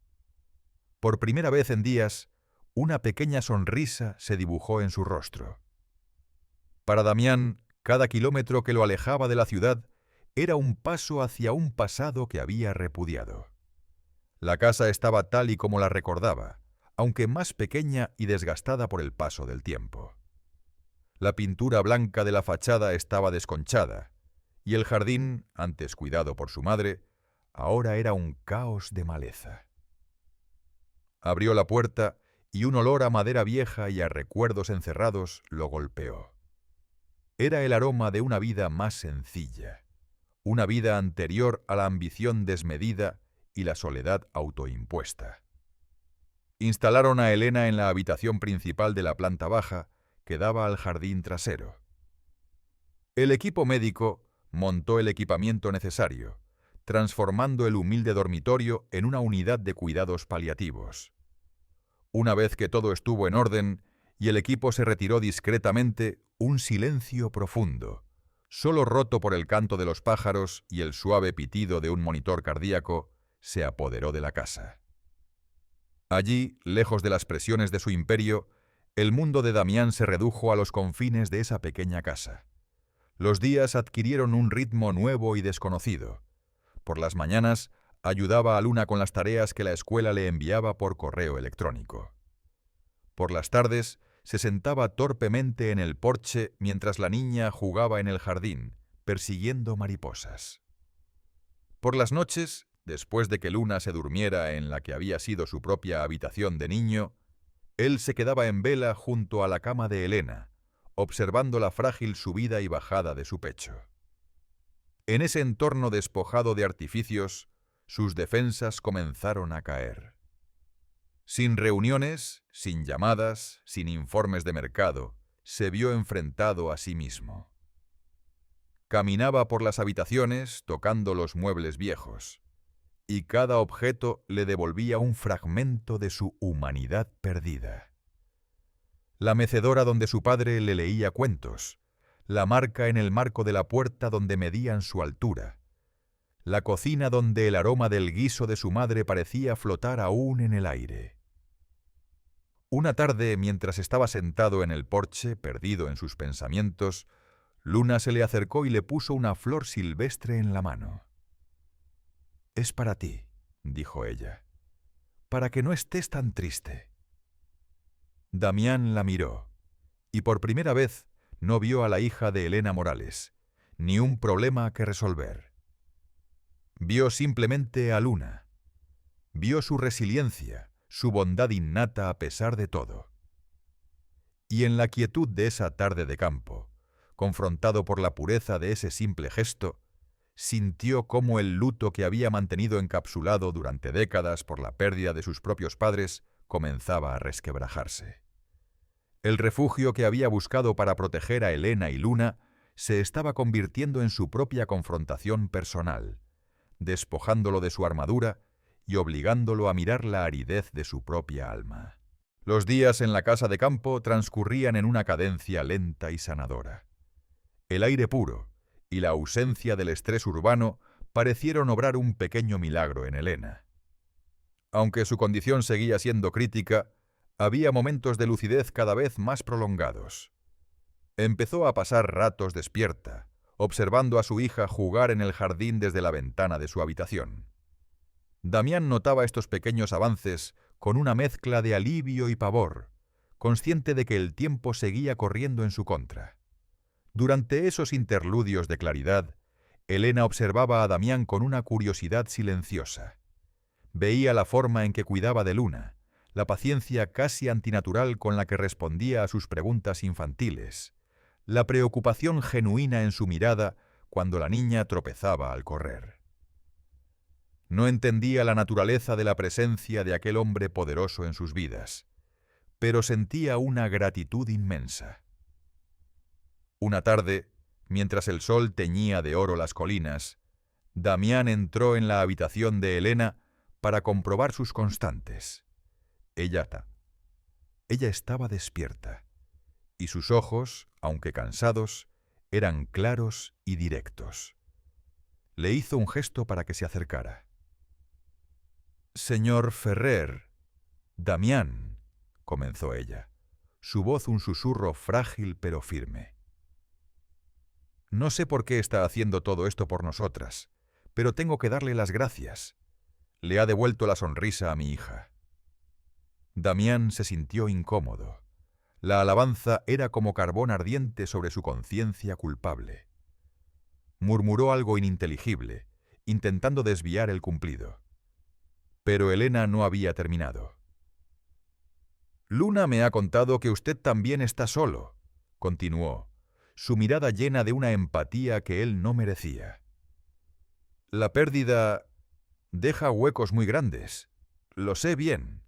Por primera vez en días, una pequeña sonrisa se dibujó en su rostro. Para Damián, cada kilómetro que lo alejaba de la ciudad era un paso hacia un pasado que había repudiado. La casa estaba tal y como la recordaba, aunque más pequeña y desgastada por el paso del tiempo. La pintura blanca de la fachada estaba desconchada, y el jardín, antes cuidado por su madre, ahora era un caos de maleza. Abrió la puerta y un olor a madera vieja y a recuerdos encerrados lo golpeó. Era el aroma de una vida más sencilla, una vida anterior a la ambición desmedida y la soledad autoimpuesta. Instalaron a Elena en la habitación principal de la planta baja que daba al jardín trasero. El equipo médico montó el equipamiento necesario, transformando el humilde dormitorio en una unidad de cuidados paliativos. Una vez que todo estuvo en orden y el equipo se retiró discretamente, un silencio profundo, solo roto por el canto de los pájaros y el suave pitido de un monitor cardíaco, se apoderó de la casa. Allí, lejos de las presiones de su imperio, el mundo de Damián se redujo a los confines de esa pequeña casa. Los días adquirieron un ritmo nuevo y desconocido. Por las mañanas, ayudaba a Luna con las tareas que la escuela le enviaba por correo electrónico. Por las tardes, se sentaba torpemente en el porche mientras la niña jugaba en el jardín, persiguiendo mariposas. Por las noches, después de que Luna se durmiera en la que había sido su propia habitación de niño, él se quedaba en vela junto a la cama de Elena, observando la frágil subida y bajada de su pecho. En ese entorno despojado de artificios, sus defensas comenzaron a caer. Sin reuniones, sin llamadas, sin informes de mercado, se vio enfrentado a sí mismo. Caminaba por las habitaciones tocando los muebles viejos, y cada objeto le devolvía un fragmento de su humanidad perdida. La mecedora donde su padre le leía cuentos, la marca en el marco de la puerta donde medían su altura, la cocina donde el aroma del guiso de su madre parecía flotar aún en el aire. Una tarde, mientras estaba sentado en el porche, perdido en sus pensamientos, Luna se le acercó y le puso una flor silvestre en la mano. «Es para ti», dijo ella, «para que no estés tan triste». Damián la miró, y por primera vez no vio a la hija de Elena Morales, ni un problema que resolver. Vio simplemente a Luna. Vio su resiliencia, su bondad innata a pesar de todo. Y en la quietud de esa tarde de campo, confrontado por la pureza de ese simple gesto, sintió cómo el luto que había mantenido encapsulado durante décadas por la pérdida de sus propios padres comenzaba a resquebrajarse. El refugio que había buscado para proteger a Elena y Luna se estaba convirtiendo en su propia confrontación personal, despojándolo de su armadura y obligándolo a mirar la aridez de su propia alma. Los días en la casa de campo transcurrían en una cadencia lenta y sanadora. El aire puro y la ausencia del estrés urbano parecieron obrar un pequeño milagro en Elena. Aunque su condición seguía siendo crítica, había momentos de lucidez cada vez más prolongados. Empezó a pasar ratos despierta, observando a su hija jugar en el jardín desde la ventana de su habitación. Damián notaba estos pequeños avances con una mezcla de alivio y pavor, consciente de que el tiempo seguía corriendo en su contra. Durante esos interludios de claridad, Elena observaba a Damián con una curiosidad silenciosa. Veía la forma en que cuidaba de Luna, la paciencia casi antinatural con la que respondía a sus preguntas infantiles, la preocupación genuina en su mirada cuando la niña tropezaba al correr. No entendía la naturaleza de la presencia de aquel hombre poderoso en sus vidas, pero sentía una gratitud inmensa. Una tarde, mientras el sol teñía de oro las colinas, Damián entró en la habitación de Elena para comprobar sus constantes. Ella estaba despierta, y sus ojos, aunque cansados, eran claros y directos. Le hizo un gesto para que se acercara. «Señor Ferrer, Damián», comenzó ella, su voz un susurro frágil pero firme. «No sé por qué está haciendo todo esto por nosotras, pero tengo que darle las gracias. Le ha devuelto la sonrisa a mi hija». Damián se sintió incómodo. La alabanza era como carbón ardiente sobre su conciencia culpable. Murmuró algo ininteligible, intentando desviar el cumplido. Pero Elena no había terminado. «Luna me ha contado que usted también está solo», continuó, su mirada llena de una empatía que él no merecía. «La pérdida deja huecos muy grandes. Lo sé bien».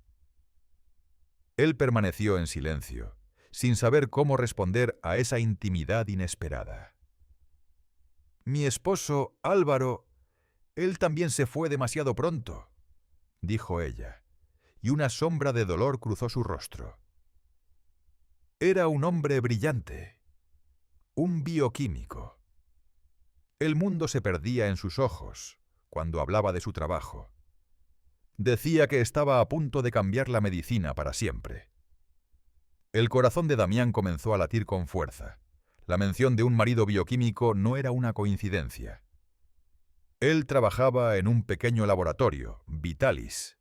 Él permaneció en silencio, sin saber cómo responder a esa intimidad inesperada. «Mi esposo, Álvaro, él también se fue demasiado pronto», dijo ella, y una sombra de dolor cruzó su rostro. «Era un hombre brillante, un bioquímico. El mundo se perdía en sus ojos cuando hablaba de su trabajo. Decía que estaba a punto de cambiar la medicina para siempre». El corazón de Damián comenzó a latir con fuerza. La mención de un marido bioquímico no era una coincidencia. Él trabajaba en un pequeño laboratorio, Vitalis,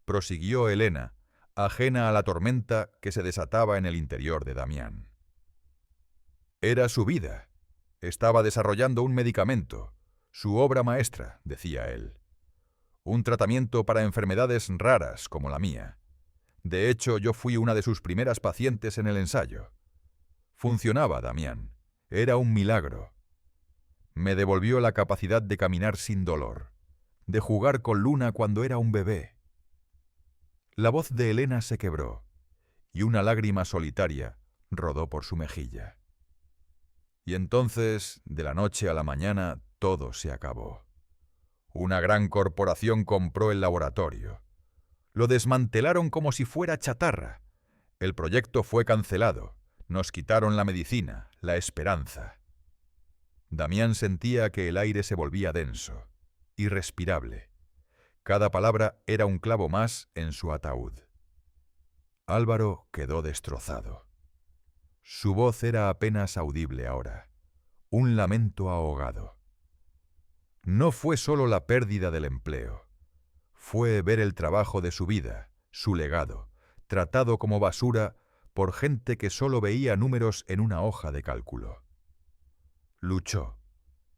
prosiguió Elena, ajena a la tormenta que se desataba en el interior de Damián. Era su vida. Estaba desarrollando un medicamento, su obra maestra, decía él. un tratamiento para enfermedades raras como la mía. De hecho, yo fui una de sus primeras pacientes en el ensayo. Funcionaba, Damián. Era un milagro. Me devolvió la capacidad de caminar sin dolor, de jugar con Luna cuando era un bebé. La voz de Elena se quebró, y una lágrima solitaria rodó por su mejilla. Y entonces, de la noche a la mañana, todo se acabó. Una gran corporación compró el laboratorio. Lo desmantelaron como si fuera chatarra. El proyecto fue cancelado. Nos quitaron la medicina, la esperanza. Damián sentía que el aire se volvía denso, irrespirable. Cada palabra era un clavo más en su ataúd. Álvaro quedó destrozado. Su voz era apenas audible ahora, un lamento ahogado. No fue solo la pérdida del empleo, fue ver el trabajo de su vida, su legado, tratado como basura por gente que solo veía números en una hoja de cálculo. Luchó,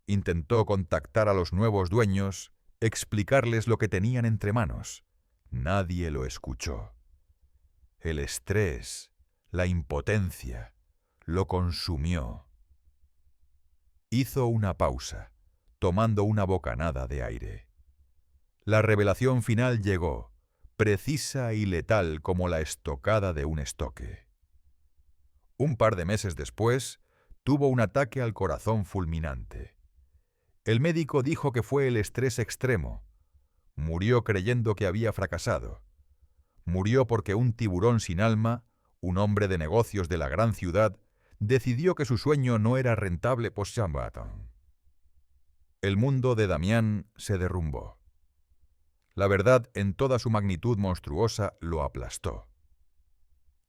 intentó contactar a los nuevos dueños, explicarles lo que tenían entre manos. Nadie lo escuchó. El estrés, la impotencia, lo consumió. Hizo una pausa, tomando una bocanada de aire. La revelación final llegó, precisa y letal como la estocada de un estoque. Un par de meses después, tuvo un ataque al corazón fulminante. El médico dijo que fue el estrés extremo. Murió creyendo que había fracasado. Murió porque un tiburón sin alma, un hombre de negocios de la gran ciudad, decidió que su sueño no era rentable post-Shambhaton. El mundo de Damián se derrumbó. La verdad, en toda su magnitud monstruosa, lo aplastó.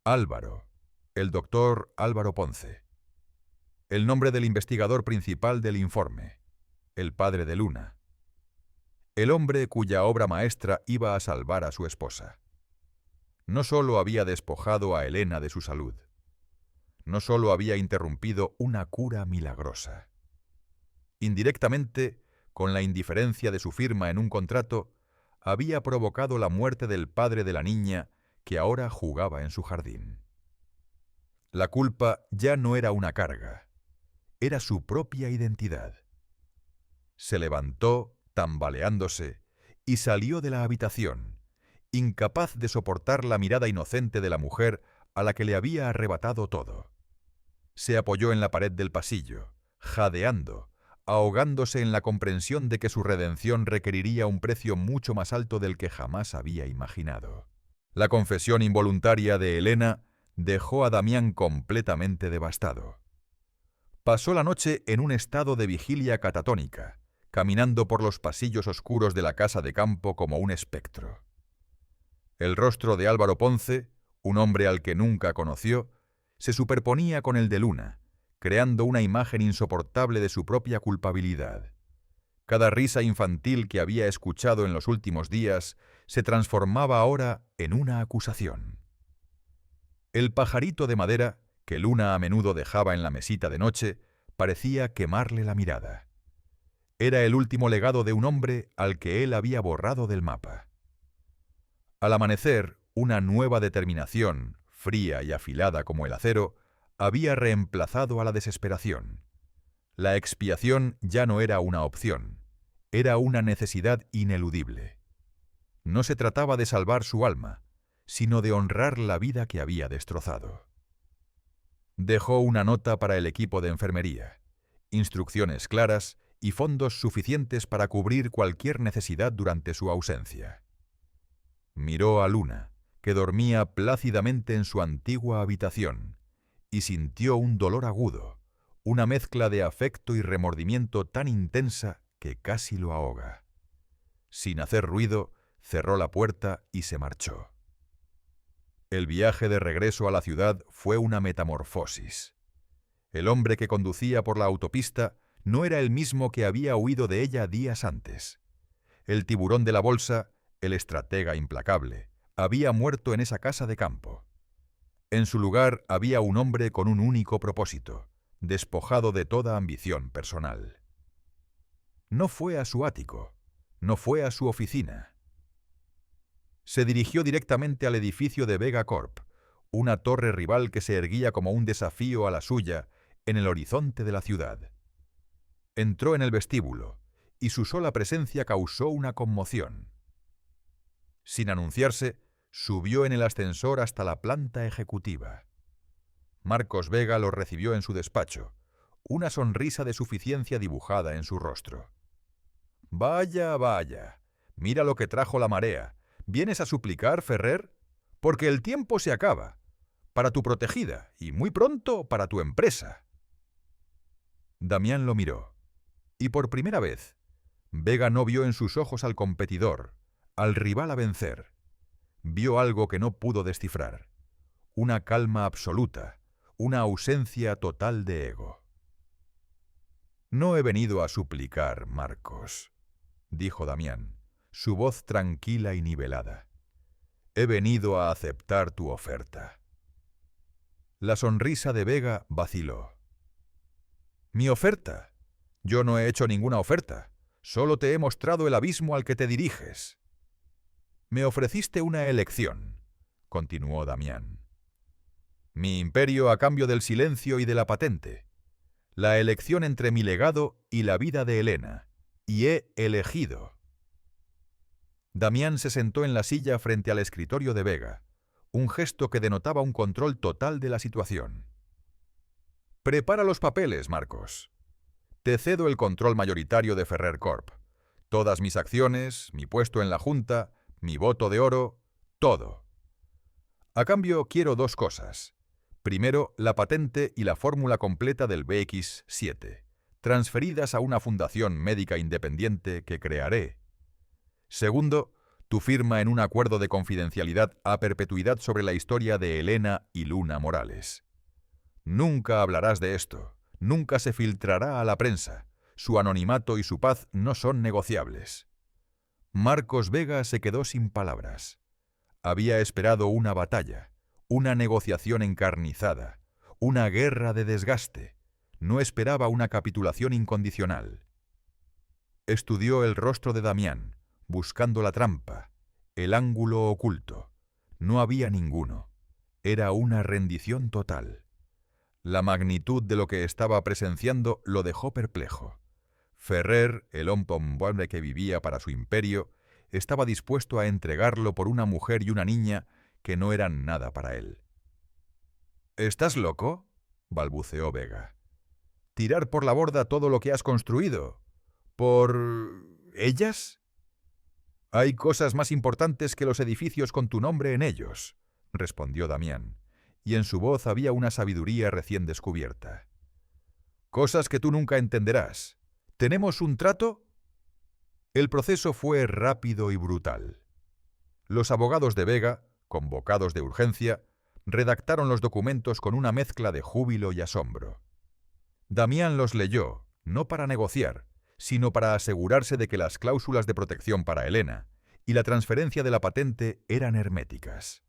Álvaro, el doctor Álvaro Ponce. El nombre del investigador principal del informe, el padre de Luna. El hombre cuya obra maestra iba a salvar a su esposa. No solo había despojado a Elena de su salud, no solo había interrumpido una cura milagrosa. Indirectamente, con la indiferencia de su firma en un contrato, había provocado la muerte del padre de la niña que ahora jugaba en su jardín. La culpa ya no era una carga, era su propia identidad. Se levantó, tambaleándose, y salió de la habitación, incapaz de soportar la mirada inocente de la mujer a la que le había arrebatado todo. Se apoyó en la pared del pasillo, jadeando, ahogándose en la comprensión de que su redención requeriría un precio mucho más alto del que jamás había imaginado. La confesión involuntaria de Elena dejó a Damián completamente devastado. Pasó la noche en un estado de vigilia catatónica, caminando por los pasillos oscuros de la casa de campo como un espectro. El rostro de Álvaro Ponce, un hombre al que nunca conoció, se superponía con el de Luna, creando una imagen insoportable de su propia culpabilidad. Cada risa infantil que había escuchado en los últimos días se transformaba ahora en una acusación. El pajarito de madera, que Luna a menudo dejaba en la mesita de noche, parecía quemarle la mirada. Era el último legado de un hombre al que él había borrado del mapa. Al amanecer, una nueva determinación, fría y afilada como el acero, había reemplazado a la desesperación. La expiación ya no era una opción, era una necesidad ineludible. No se trataba de salvar su alma, sino de honrar la vida que había destrozado. Dejó una nota para el equipo de enfermería, instrucciones claras y fondos suficientes para cubrir cualquier necesidad durante su ausencia. Miró a Luna, que dormía plácidamente en su antigua habitación, y sintió un dolor agudo, una mezcla de afecto y remordimiento tan intensa que casi lo ahoga. Sin hacer ruido, cerró la puerta y se marchó. El viaje de regreso a la ciudad fue una metamorfosis. El hombre que conducía por la autopista no era el mismo que había huido de ella días antes. El tiburón de la bolsa, el estratega implacable, había muerto en esa casa de campo. En su lugar había un hombre con un único propósito, despojado de toda ambición personal. No fue a su ático, no fue a su oficina. Se dirigió directamente al edificio de Vega Corp, una torre rival que se erguía como un desafío a la suya en el horizonte de la ciudad. Entró en el vestíbulo, y su sola presencia causó una conmoción. Sin anunciarse, subió en el ascensor hasta la planta ejecutiva. Marcos Vega lo recibió en su despacho, una sonrisa de suficiencia dibujada en su rostro. «Vaya, vaya, mira lo que trajo la marea. ¿Vienes a suplicar, Ferrer? Porque el tiempo se acaba, para tu protegida y muy pronto para tu empresa». Damián lo miró, y por primera vez, Vega no vio en sus ojos al competidor, al rival a vencer. Vio algo que no pudo descifrar, una calma absoluta, una ausencia total de ego. «No he venido a suplicar, Marcos», dijo Damián, su voz tranquila y nivelada. «He venido a aceptar tu oferta». La sonrisa de Vega vaciló. «¿Mi oferta? Yo no he hecho ninguna oferta. Solo te he mostrado el abismo al que te diriges». «Me ofreciste una elección», continuó Damián. «Mi imperio a cambio del silencio y de la patente. La elección entre mi legado y la vida de Helena. Y he elegido». Damián se sentó en la silla frente al escritorio de Vega, un gesto que denotaba un control total de la situación. «Prepara los papeles, Marcos. Te cedo el control mayoritario de Ferrer Corp. Todas mis acciones, mi puesto en la Junta, mi voto de oro, todo. A cambio, quiero dos cosas. Primero, la patente y la fórmula completa del BX7, transferidas a una fundación médica independiente que crearé. Segundo, tu firma en un acuerdo de confidencialidad a perpetuidad sobre la historia de Helena y Luna Morales. Nunca hablarás de esto, nunca se filtrará a la prensa. Su anonimato y su paz no son negociables». Marcos Vega se quedó sin palabras. Había esperado una batalla, una negociación encarnizada, una guerra de desgaste. No esperaba una capitulación incondicional. Estudió el rostro de Damián, buscando la trampa, el ángulo oculto. No había ninguno. Era una rendición total. La magnitud de lo que estaba presenciando lo dejó perplejo. Ferrer, el hombre que vivía para su imperio, estaba dispuesto a entregarlo por una mujer y una niña que no eran nada para él. «¿Estás loco?», balbuceó Vega. «¿Tirar por la borda todo lo que has construido? ¿Por ellas?». «Hay cosas más importantes que los edificios con tu nombre en ellos», respondió Damián, y en su voz había una sabiduría recién descubierta. «Cosas que tú nunca entenderás. ¿Tenemos un trato?». El proceso fue rápido y brutal. Los abogados de Vega, convocados de urgencia, redactaron los documentos con una mezcla de júbilo y asombro. Damián los leyó, no para negociar, sino para asegurarse de que las cláusulas de protección para Helena y la transferencia de la patente eran herméticas.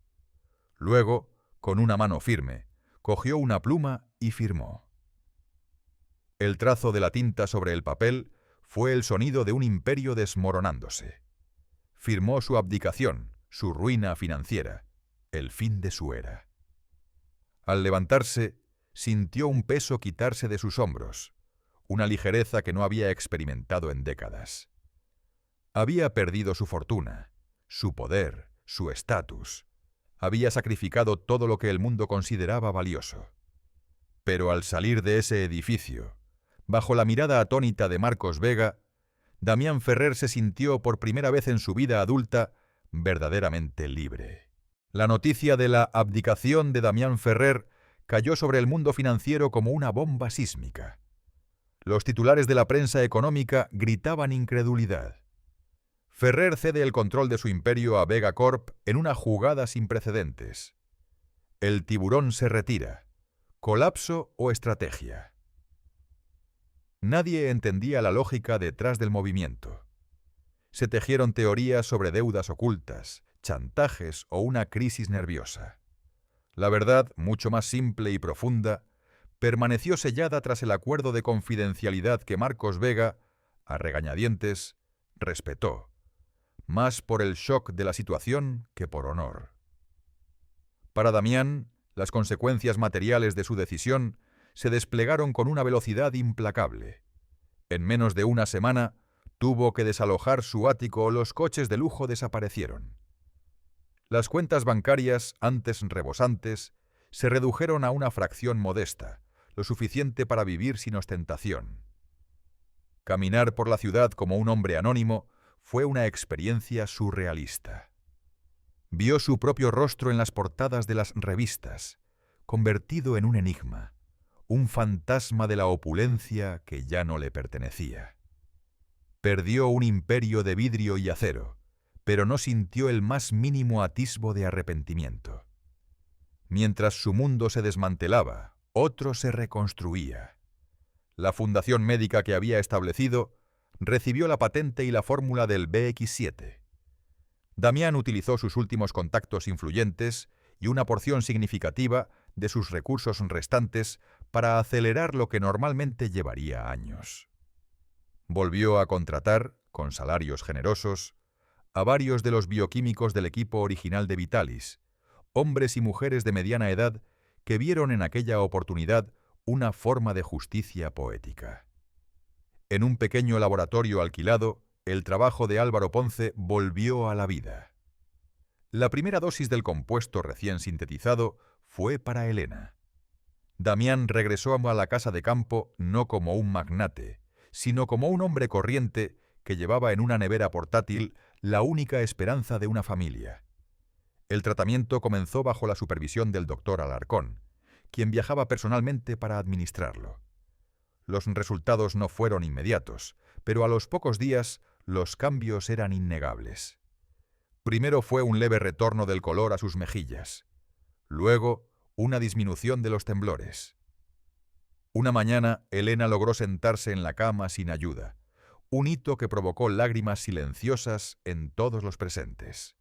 Luego, con una mano firme, cogió una pluma y firmó. El trazo de la tinta sobre el papel fue el sonido de un imperio desmoronándose. Firmó su abdicación, su ruina financiera, el fin de su era. Al levantarse, sintió un peso quitarse de sus hombros, una ligereza que no había experimentado en décadas. Había perdido su fortuna, su poder, su estatus. Había sacrificado todo lo que el mundo consideraba valioso. Pero al salir de ese edificio, bajo la mirada atónita de Marcos Vega, Damián Ferrer se sintió por primera vez en su vida adulta verdaderamente libre. La noticia de la abdicación de Damián Ferrer cayó sobre el mundo financiero como una bomba sísmica. Los titulares de la prensa económica gritaban incredulidad. Ferrer cede el control de su imperio a Vega Corp en una jugada sin precedentes. El tiburón se retira. ¿Colapso o estrategia? Nadie entendía la lógica detrás del movimiento. Se tejieron teorías sobre deudas ocultas, chantajes o una crisis nerviosa. La verdad, mucho más simple y profunda, permaneció sellada tras el acuerdo de confidencialidad que Marcos Vega, a regañadientes, respetó, más por el shock de la situación que por honor. Para Damián, las consecuencias materiales de su decisión se desplegaron con una velocidad implacable. En menos de una semana, tuvo que desalojar su ático, los coches de lujo desaparecieron. Las cuentas bancarias, antes rebosantes, se redujeron a una fracción modesta, lo suficiente para vivir sin ostentación. Caminar por la ciudad como un hombre anónimo fue una experiencia surrealista. Vio su propio rostro en las portadas de las revistas, convertido en un enigma, un fantasma de la opulencia que ya no le pertenecía. Perdió un imperio de vidrio y acero, pero no sintió el más mínimo atisbo de arrepentimiento. Mientras su mundo se desmantelaba, otro se reconstruía. La fundación médica que había establecido recibió la patente y la fórmula del BX7. Damián utilizó sus últimos contactos influyentes y una porción significativa de sus recursos restantes para acelerar lo que normalmente llevaría años. Volvió a contratar, con salarios generosos, a varios de los bioquímicos del equipo original de Vitalis, hombres y mujeres de mediana edad que vieron en aquella oportunidad una forma de justicia poética. En un pequeño laboratorio alquilado, el trabajo de Álvaro Ponce volvió a la vida. La primera dosis del compuesto recién sintetizado fue para Elena. Damián regresó a la casa de campo no como un magnate, sino como un hombre corriente que llevaba en una nevera portátil la única esperanza de una familia. El tratamiento comenzó bajo la supervisión del doctor Alarcón, quien viajaba personalmente para administrarlo. Los resultados no fueron inmediatos, pero a los pocos días los cambios eran innegables. Primero fue un leve retorno del color a sus mejillas. Luego, una disminución de los temblores. Una mañana, Elena logró sentarse en la cama sin ayuda, un hito que provocó lágrimas silenciosas en todos los presentes.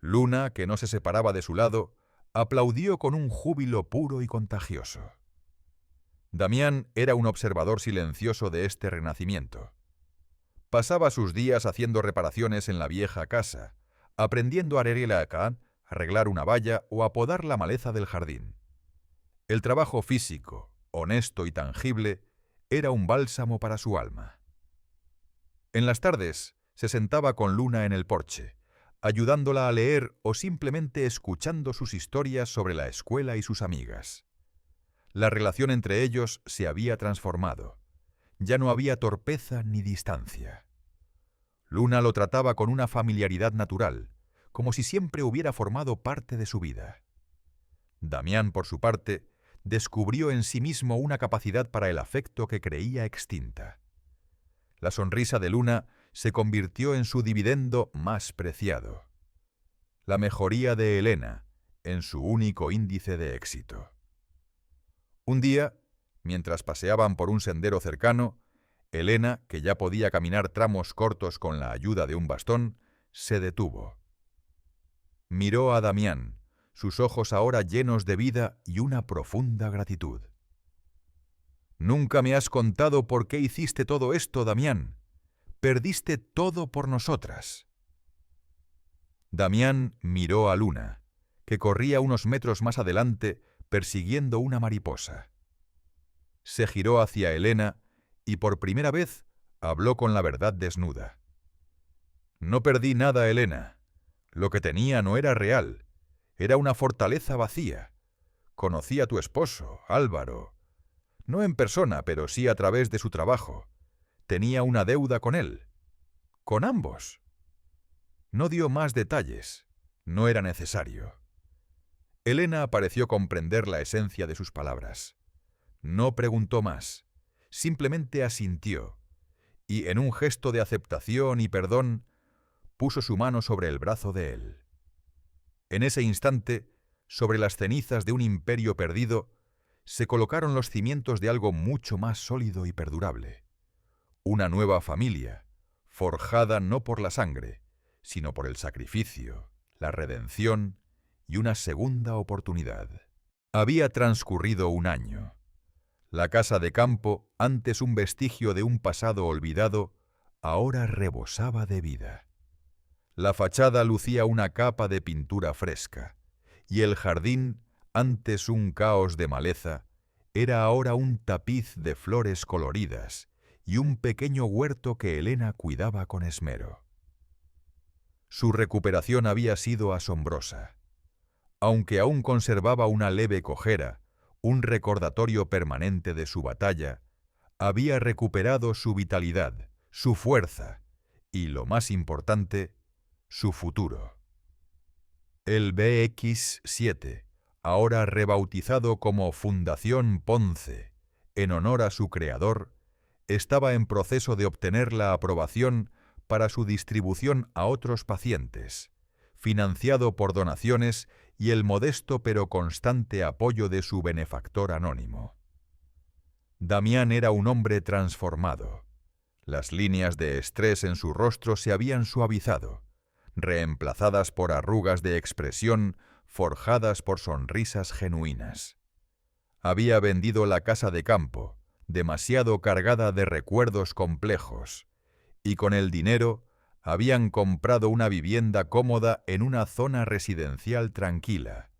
Luna, que no se separaba de su lado, aplaudió con un júbilo puro y contagioso. Damián era un observador silencioso de este renacimiento. Pasaba sus días haciendo reparaciones en la vieja casa, aprendiendo a arreglar una valla o a podar la maleza del jardín. El trabajo físico, honesto y tangible, era un bálsamo para su alma. En las tardes se sentaba con Luna en el porche, ayudándola a leer o simplemente escuchando sus historias sobre la escuela y sus amigas. La relación entre ellos se había transformado. Ya no había torpeza ni distancia. Luna lo trataba con una familiaridad natural, como si siempre hubiera formado parte de su vida. Damián, por su parte, descubrió en sí mismo una capacidad para el afecto que creía extinta. La sonrisa de Luna se convirtió en su dividendo más preciado. La mejoría de Elena, en su único índice de éxito. Un día, mientras paseaban por un sendero cercano, Elena, que ya podía caminar tramos cortos con la ayuda de un bastón, se detuvo. Miró a Damián, sus ojos ahora llenos de vida y una profunda gratitud. «Nunca me has contado por qué hiciste todo esto, Damián. Perdiste todo por nosotras». Damián miró a Luna, que corría unos metros más adelante persiguiendo una mariposa. Se giró hacia Elena y por primera vez habló con la verdad desnuda. «No perdí nada, Elena. Lo que tenía no era real. Era una fortaleza vacía. Conocí a tu esposo, Álvaro. No en persona, pero sí a través de su trabajo. Tenía una deuda con él. Con ambos». No dio más detalles. No era necesario. Elena pareció comprender la esencia de sus palabras. No preguntó más. Simplemente asintió, y en un gesto de aceptación y perdón, puso su mano sobre el brazo de él. En ese instante, sobre las cenizas de un imperio perdido, se colocaron los cimientos de algo mucho más sólido y perdurable. Una nueva familia, forjada no por la sangre, sino por el sacrificio, la redención y una segunda oportunidad. Había transcurrido un año. La casa de campo, antes un vestigio de un pasado olvidado, ahora rebosaba de vida. La fachada lucía una capa de pintura fresca, y el jardín, antes un caos de maleza, era ahora un tapiz de flores coloridas y un pequeño huerto que Elena cuidaba con esmero. Su recuperación había sido asombrosa. Aunque aún conservaba una leve cojera, un recordatorio permanente de su batalla, había recuperado su vitalidad, su fuerza y, lo más importante, su futuro. El BX-7, ahora rebautizado como Fundación Ponce, en honor a su creador, estaba en proceso de obtener la aprobación para su distribución a otros pacientes, financiado por donaciones y el modesto pero constante apoyo de su benefactor anónimo. Damián era un hombre transformado. Las líneas de estrés en su rostro se habían suavizado, reemplazadas por arrugas de expresión forjadas por sonrisas genuinas. Había vendido la casa de campo, demasiado cargada de recuerdos complejos, y con el dinero habían comprado una vivienda cómoda en una zona residencial tranquila,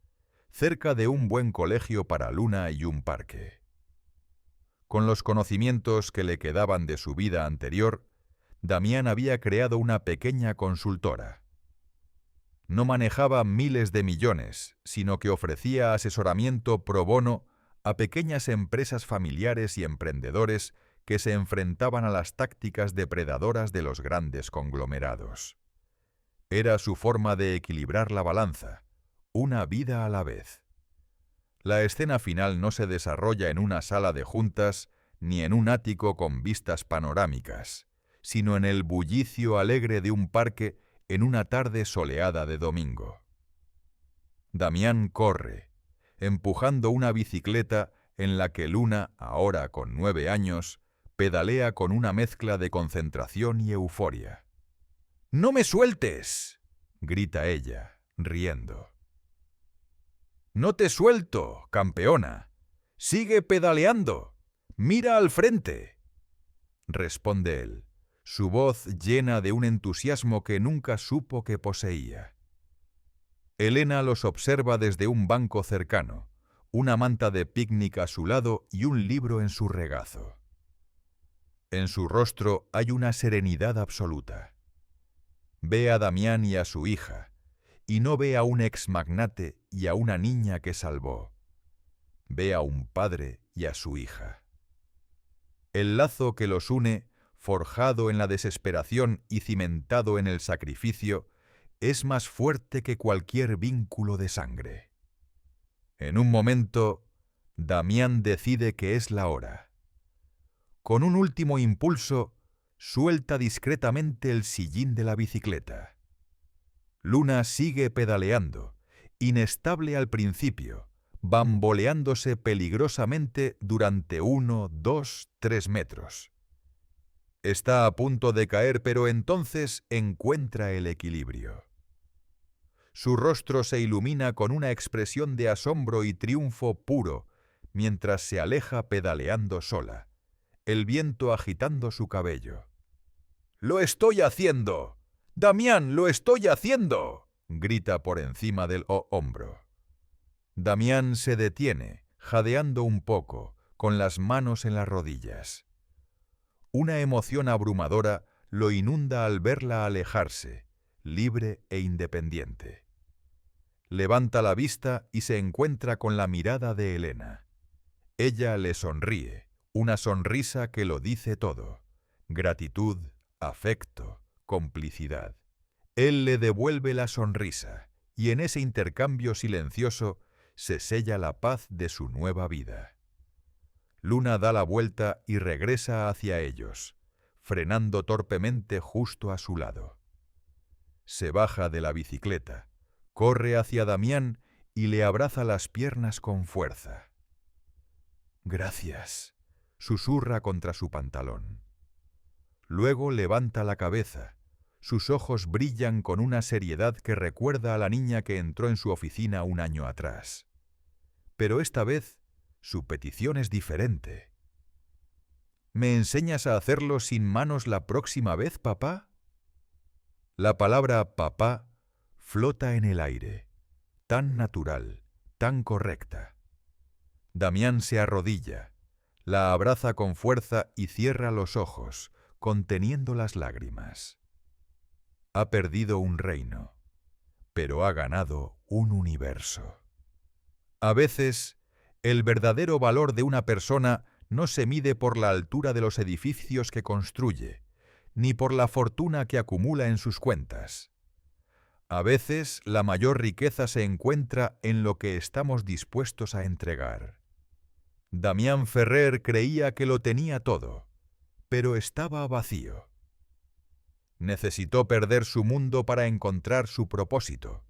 cerca de un buen colegio para Luna y un parque. Con los conocimientos que le quedaban de su vida anterior, Damián había creado una pequeña consultora. No manejaba miles de millones, sino que ofrecía asesoramiento pro bono a pequeñas empresas familiares y emprendedores que se enfrentaban a las tácticas depredadoras de los grandes conglomerados. Era su forma de equilibrar la balanza, una vida a la vez. La escena final no se desarrolla en una sala de juntas ni en un ático con vistas panorámicas, sino en el bullicio alegre de un parque en una tarde soleada de domingo. Damián corre, empujando una bicicleta en la que Luna, ahora con 9 años, pedalea con una mezcla de concentración y euforia. «¡No me sueltes!», grita ella, riendo. «No te suelto, campeona. Sigue pedaleando. Mira al frente», responde él, su voz llena de un entusiasmo que nunca supo que poseía. Elena los observa desde un banco cercano, una manta de picnic a su lado y un libro en su regazo. En su rostro hay una serenidad absoluta. Ve a Damián y a su hija, y no ve a un exmagnate y a una niña que salvó. Ve a un padre y a su hija. El lazo que los une, forjado en la desesperación y cimentado en el sacrificio, es más fuerte que cualquier vínculo de sangre. En un momento, Damián decide que es la hora. Con un último impulso, suelta discretamente el sillín de la bicicleta. Luna sigue pedaleando, inestable al principio, bamboleándose peligrosamente durante 1, 2, 3 metros. Está a punto de caer, pero entonces encuentra el equilibrio. Su rostro se ilumina con una expresión de asombro y triunfo puro, mientras se aleja pedaleando sola, el viento agitando su cabello. «¡Lo estoy haciendo! ¡Damián, lo estoy haciendo!», grita por encima del hombro. Damián se detiene, jadeando un poco, con las manos en las rodillas. Una emoción abrumadora lo inunda al verla alejarse, libre e independiente. Levanta la vista y se encuentra con la mirada de Elena. Ella le sonríe, una sonrisa que lo dice todo: gratitud, afecto, complicidad. Él le devuelve la sonrisa, y en ese intercambio silencioso se sella la paz de su nueva vida. Luna da la vuelta y regresa hacia ellos, frenando torpemente justo a su lado. Se baja de la bicicleta, corre hacia Damián y le abraza las piernas con fuerza. «Gracias», susurra contra su pantalón. Luego levanta la cabeza. Sus ojos brillan con una seriedad que recuerda a la niña que entró en su oficina un año atrás. Pero esta vez su petición es diferente. ¿Me enseñas a hacerlo sin manos la próxima vez, papá? La palabra papá flota en el aire, tan natural, tan correcta. Damián se arrodilla, la abraza con fuerza y cierra los ojos, conteniendo las lágrimas. Ha perdido un reino, pero ha ganado un universo. A veces, el verdadero valor de una persona no se mide por la altura de los edificios que construye, ni por la fortuna que acumula en sus cuentas. A veces, la mayor riqueza se encuentra en lo que estamos dispuestos a entregar. Damián Ferrer creía que lo tenía todo, pero estaba vacío. Necesitó perder su mundo para encontrar su propósito,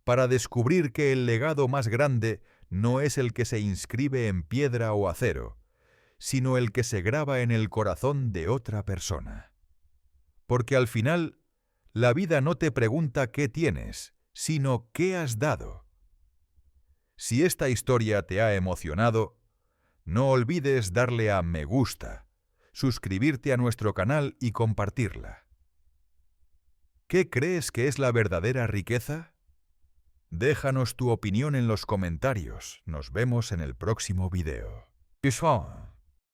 para descubrir que el legado más grande no es el que se inscribe en piedra o acero, sino el que se graba en el corazón de otra persona. Porque al final, la vida no te pregunta qué tienes, sino qué has dado. Si esta historia te ha emocionado, no olvides darle a me gusta, suscribirte a nuestro canal y compartirla. ¿Qué crees que es la verdadera riqueza? Déjanos tu opinión en los comentarios. Nos vemos en el próximo video.